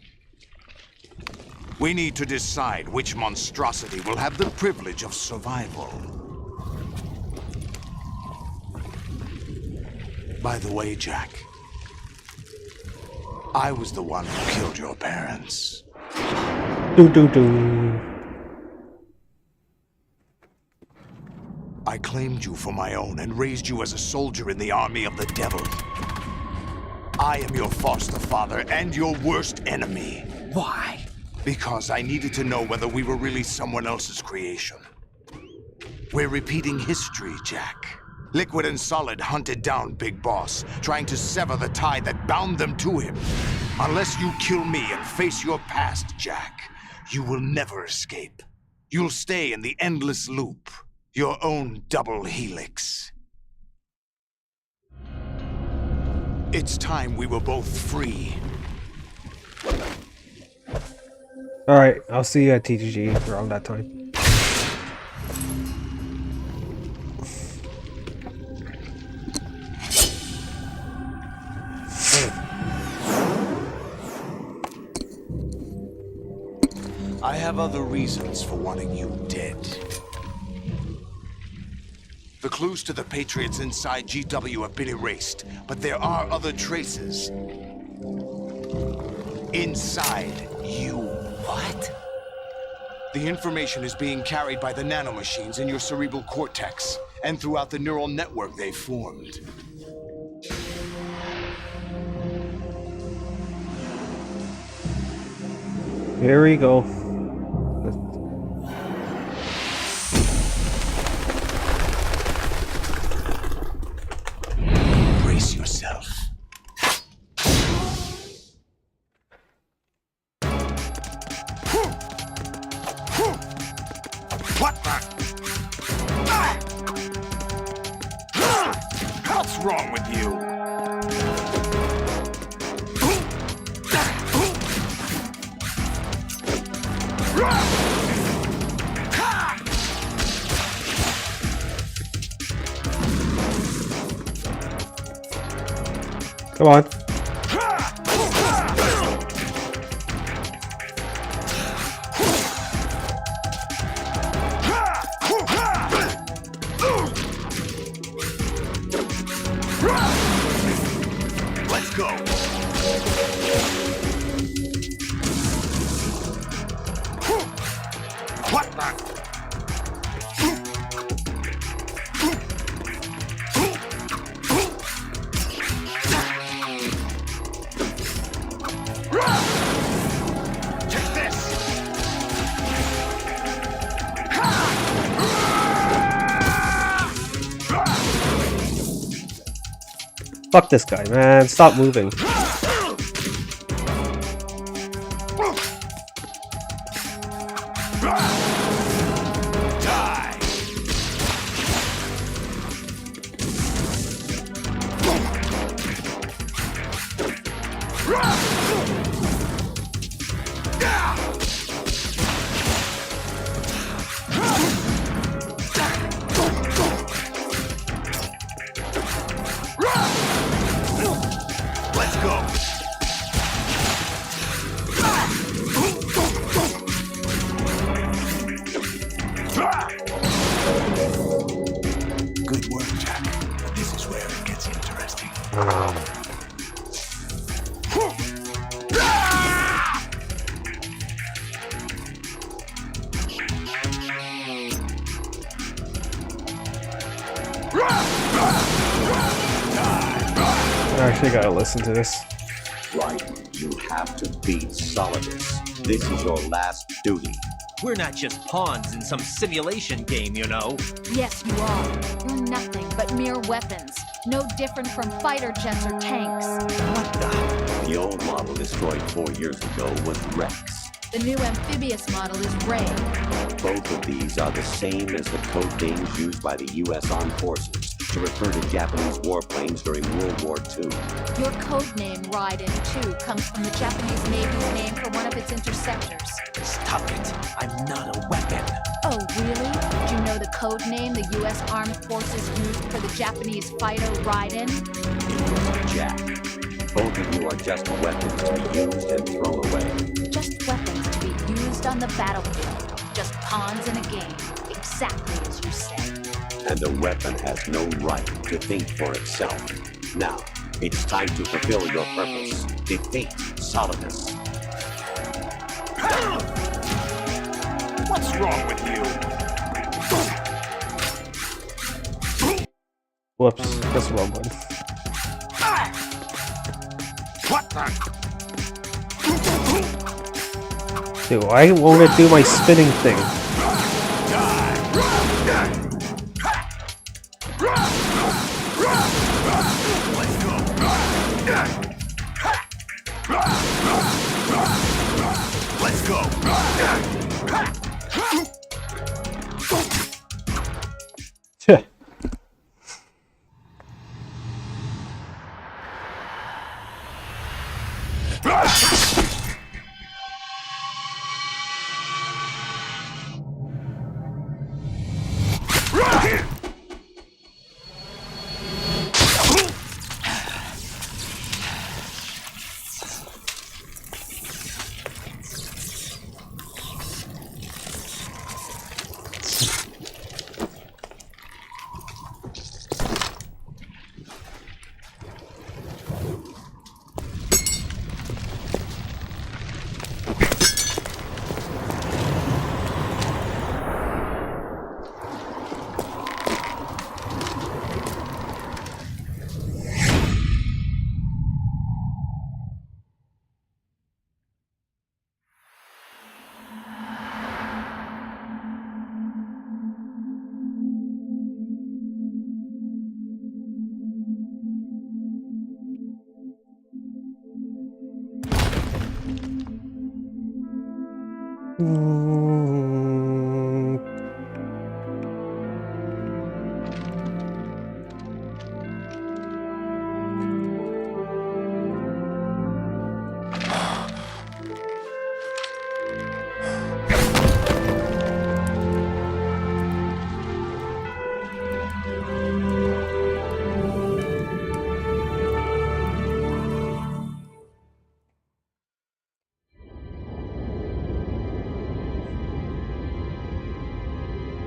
We need to decide which monstrosity will have the privilege of survival. By the way, Jack, I was the one who killed your parents. I claimed you for my own and raised you as a soldier in the army of the devil. I am your foster father and your worst enemy. Why? Because I needed to know whether we were really someone else's creation. We're repeating history, Jack. Liquid and Solid hunted down Big Boss, trying to sever the tie that bound them to him. Unless you kill me and face your past, Jack, You will never escape. You'll stay in the endless loop, your own double helix. It's time we were both free. Alright, I'll see you at TTG around that time. I have other reasons for wanting you dead. The clues to the Patriots inside GW have been erased, but there are other traces. Inside you. What? The information is being carried by the nanomachines in your cerebral cortex, and throughout the neural network they formed. Here we go. Brace yourself. What the? What's wrong with you? Come on. Let's go. What the? Take this. Fuck this guy, man. Stop moving. Let's go. Good work, Jack. This is where it gets interesting. I actually gotta listen to this. Right, you have to beat Solidus. This is your last duty. We're not just pawns in some simulation game, you know. Yes, you are. You're nothing but mere weapons. No different from fighter jets or tanks. What the? The old model destroyed 4 years ago was Rex. The new amphibious model is Ray. Both of these are the same as the code names used by the U.S. Armed Forces to refer to Japanese warplanes during World War II. Your code name, Raiden 2, comes from the Japanese Navy's name for one of its interceptors. Stop it. I'm not a weapon. Oh, really? Do you know the code name the U.S. Armed Forces used for the Japanese fighter Raiden? It was Jack. Both of you are just weapons to be used and thrown away. Just weapons to be used on the battlefield. Just pawns in a game. Exactly as you said. And the weapon has no right to think for itself. Now, it's time to fulfill your purpose. Defeat Solidus. What's wrong with you? Whoops, that's the wrong one. What the? Dude, why won't it do my spinning thing? Let's go.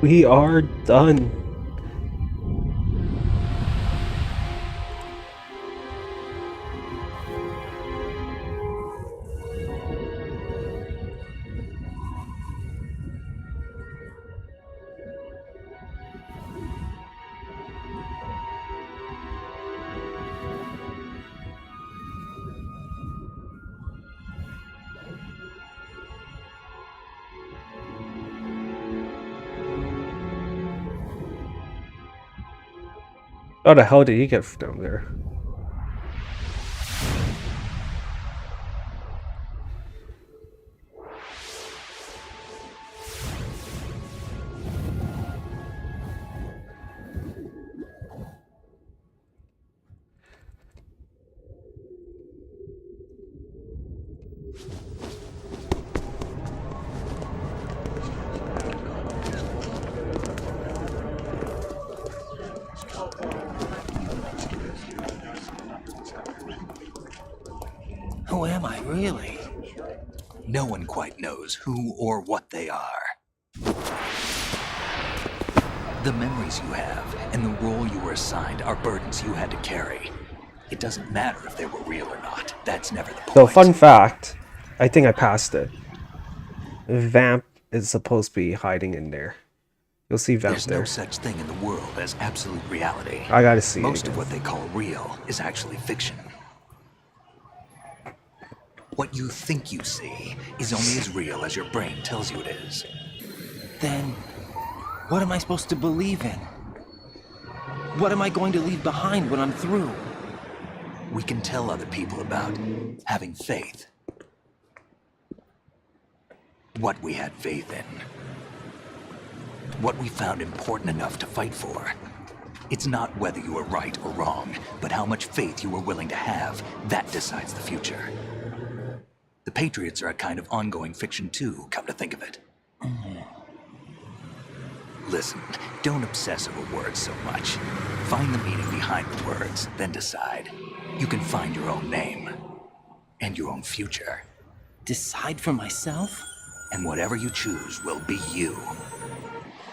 We are done. How the hell did he get down there? Who am I, really? No one quite knows who or what they are. The memories you have and the role you were assigned are burdens you had to carry. It doesn't matter if they were real or not. That's never the point. So, fun fact, I think I passed it. Vamp is supposed to be hiding in there. You'll see Vamp There's there. no such thing in the world as absolute reality. I gotta see Most it of what they call real is actually fiction. What you think you see is only as real as your brain tells you it is. Then, what am I supposed to believe in? What am I going to leave behind when I'm through? We can tell other people about having faith. What we had faith in. What we found important enough to fight for. It's not whether you were right or wrong, but how much faith you were willing to have. That decides the future. The Patriots are a kind of ongoing fiction too, come to think of it. Listen, don't obsess over words so much. Find the meaning behind the words, then decide. You can find your own name. And your own future. Decide for myself? And whatever you choose will be you.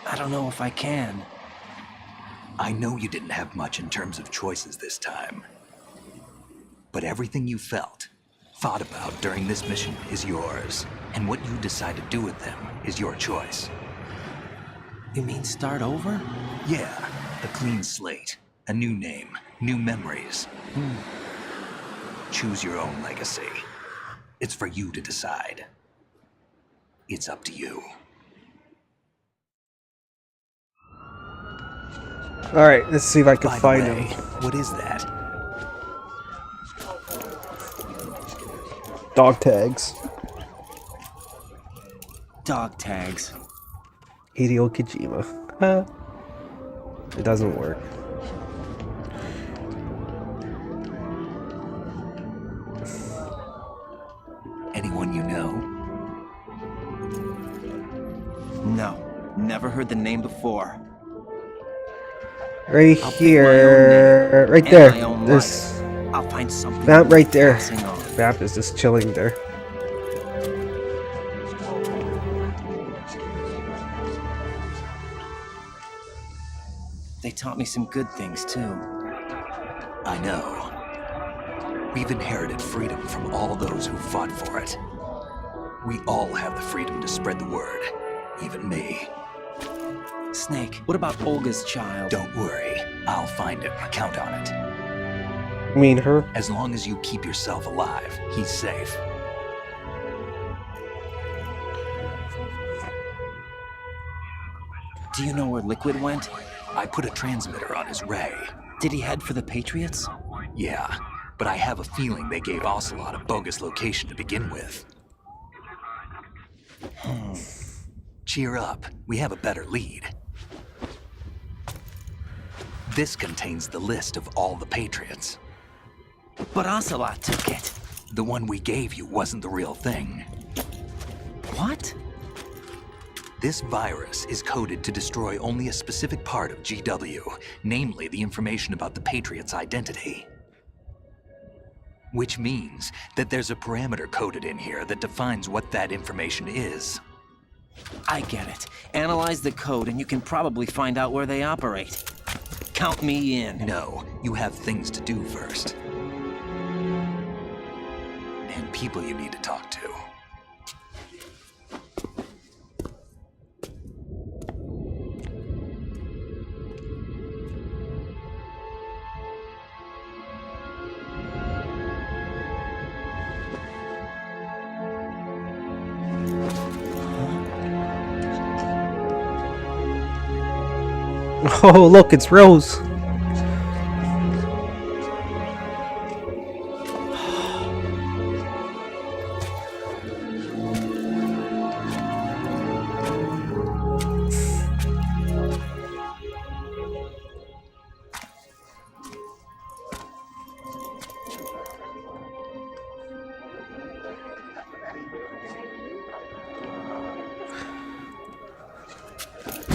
I don't know if I can. I know you didn't have much in terms of choices this time. But everything you felt, thought about during this mission is yours. And what you decide to do with them is your choice. You mean start over? Yeah, a clean slate, a new name, new memories. Choose your own legacy. It's for you to decide. It's up to you. Alright, let's see if I can By find the way, him. what is that? Dog tags. Dog tags. Hideo Kojima. Huh. It doesn't work. anyone you know? No, never heard the name before. Right I'll pick here, right and there. my own There's life. I'll find something Vamp right there. passing on. Vamp is just chilling there. They taught me some good things too. I know. We've inherited freedom from all those who fought for it. We all have the freedom to spread the word, even me. Snake, what about Olga's child? Don't worry, I'll find him. Count on it. You mean her? As long as you keep yourself alive, he's safe. Do you know where Liquid went? I put a transmitter on his ray. Did he head for the Patriots? Yeah, but I have a feeling they gave Ocelot a bogus location to begin with. Cheer up, we have a better lead. This contains the list of all the Patriots. But Ocelot took it. The one we gave you wasn't the real thing. What? This virus is coded to destroy only a specific part of GW, namely the information about the Patriot's identity. Which means that there's a parameter coded in here that defines what that information is. I get it. Analyze the code and you can probably find out where they operate. Count me in. No, you have things to do first. And people you need to talk to. Oh, look, it's Rose.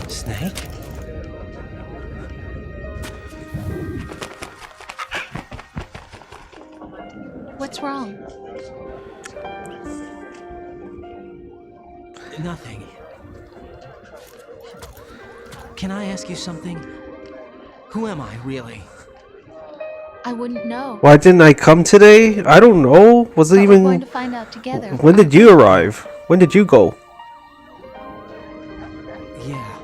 Snake? What's wrong? Nothing. Can I ask you something? Who am I, really? I wouldn't know. Why didn't I come today? I don't know. Was it But even... we're going to find out together. When did you arrive? When did you go? Yeah.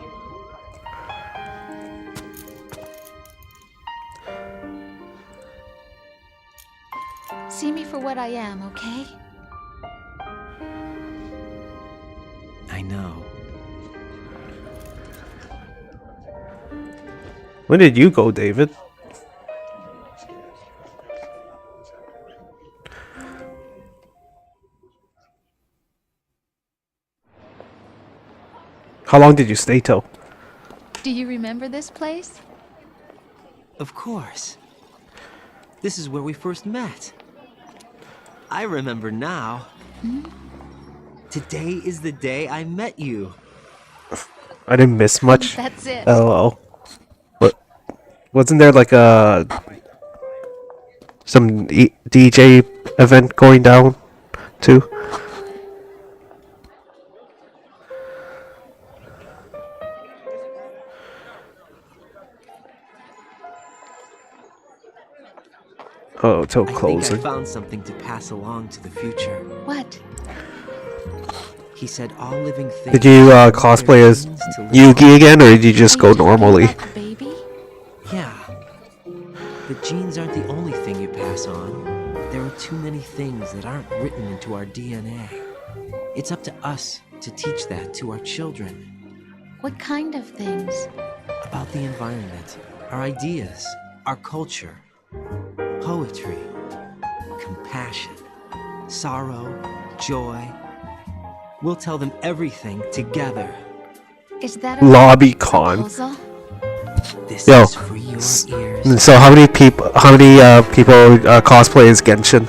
See me for what I am, okay? I know. When did you go, David? How long did you stay till? Do you remember this place? Of course. This is where we first met. I remember now. Today is the day I met you. I didn't miss much. That's it. LOL. What? Wasn't there like a some DJ event going down too? Oh, till I think closing. I found something to pass along to the future. What? He said all living things. Did you cosplay as Yugi again, or did you just go normally? Baby? Yeah. The genes aren't the only thing you pass on. There are too many things that aren't written into our DNA. It's up to us to teach that to our children. What kind of things? About the environment, our ideas, our culture, poetry, compassion, sorrow, joy. We'll tell them everything together. Is that a Lobby con. proposal? This Yo. is for your ears. So how many people? How many people cosplay as Genshin?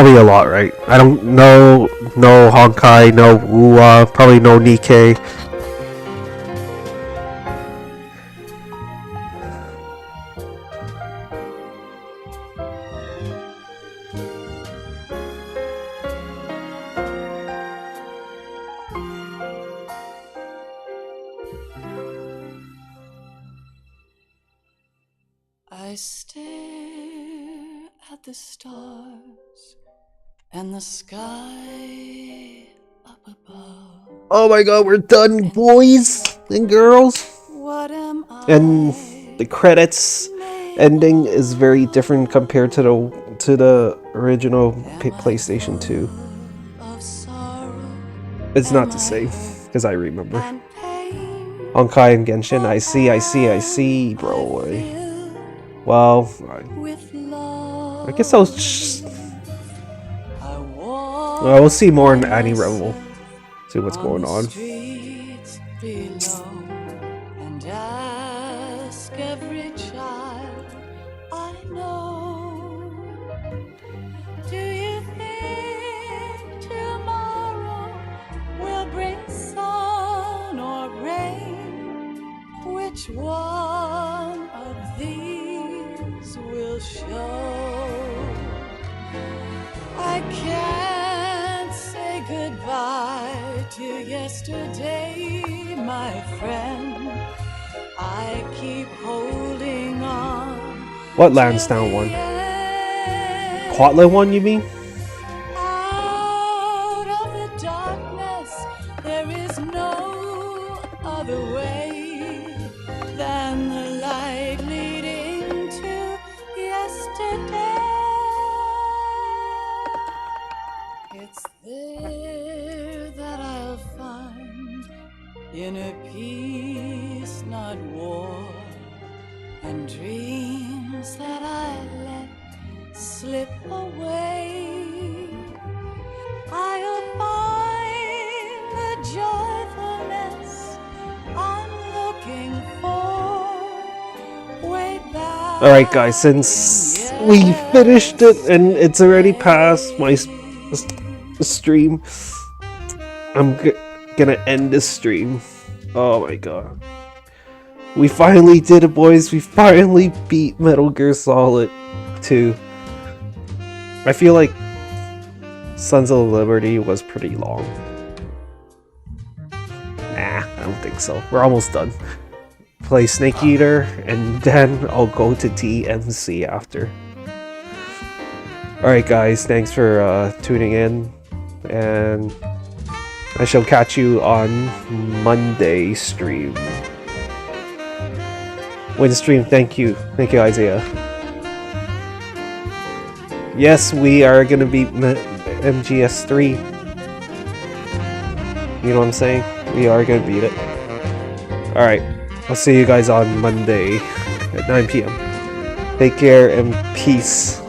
probably a lot, right? I don't know, no Honkai, no Ua, probably no Nikkei. I stare at the stars and the sky up above. Oh my god, we're done, boys and girls. What am And the credits ending is very different compared to the original PlayStation 2. It's not the same, because I remember. Honkai and Genshin, I see, bro. Well, I guess I will see more in Annie Revel. See what's going on. And ask every child I know. Do you think tomorrow will bring sun or rain? Which one of these will show? I can't say goodbye to yesterday, my friend. I keep holding on. What Lansdowne one? Quatla one, you mean? Out of the darkness, there is no other way than the light leading to yesterday. It's there that I'll find inner peace, not war, and dreams that I let slip away. I'll find the joyfulness I'm looking for way back. Alright guys, since we finished it and it's already past my stream, I'm gonna end this stream. Oh my god. We finally did it, boys. We finally beat Metal Gear Solid 2. I feel like Sons of Liberty was pretty long. Nah, I don't think so. We're almost done. Play Snake Eater, and then I'll go to DMC after. Alright guys, thanks for tuning in, and I shall catch you on Monday stream. Windstream, thank you. Thank you, Isaiah. Yes, we are gonna beat MGS 3. You know what I'm saying? We are gonna beat it. Alright, I'll see you guys on Monday at 9 p.m. Take care and peace.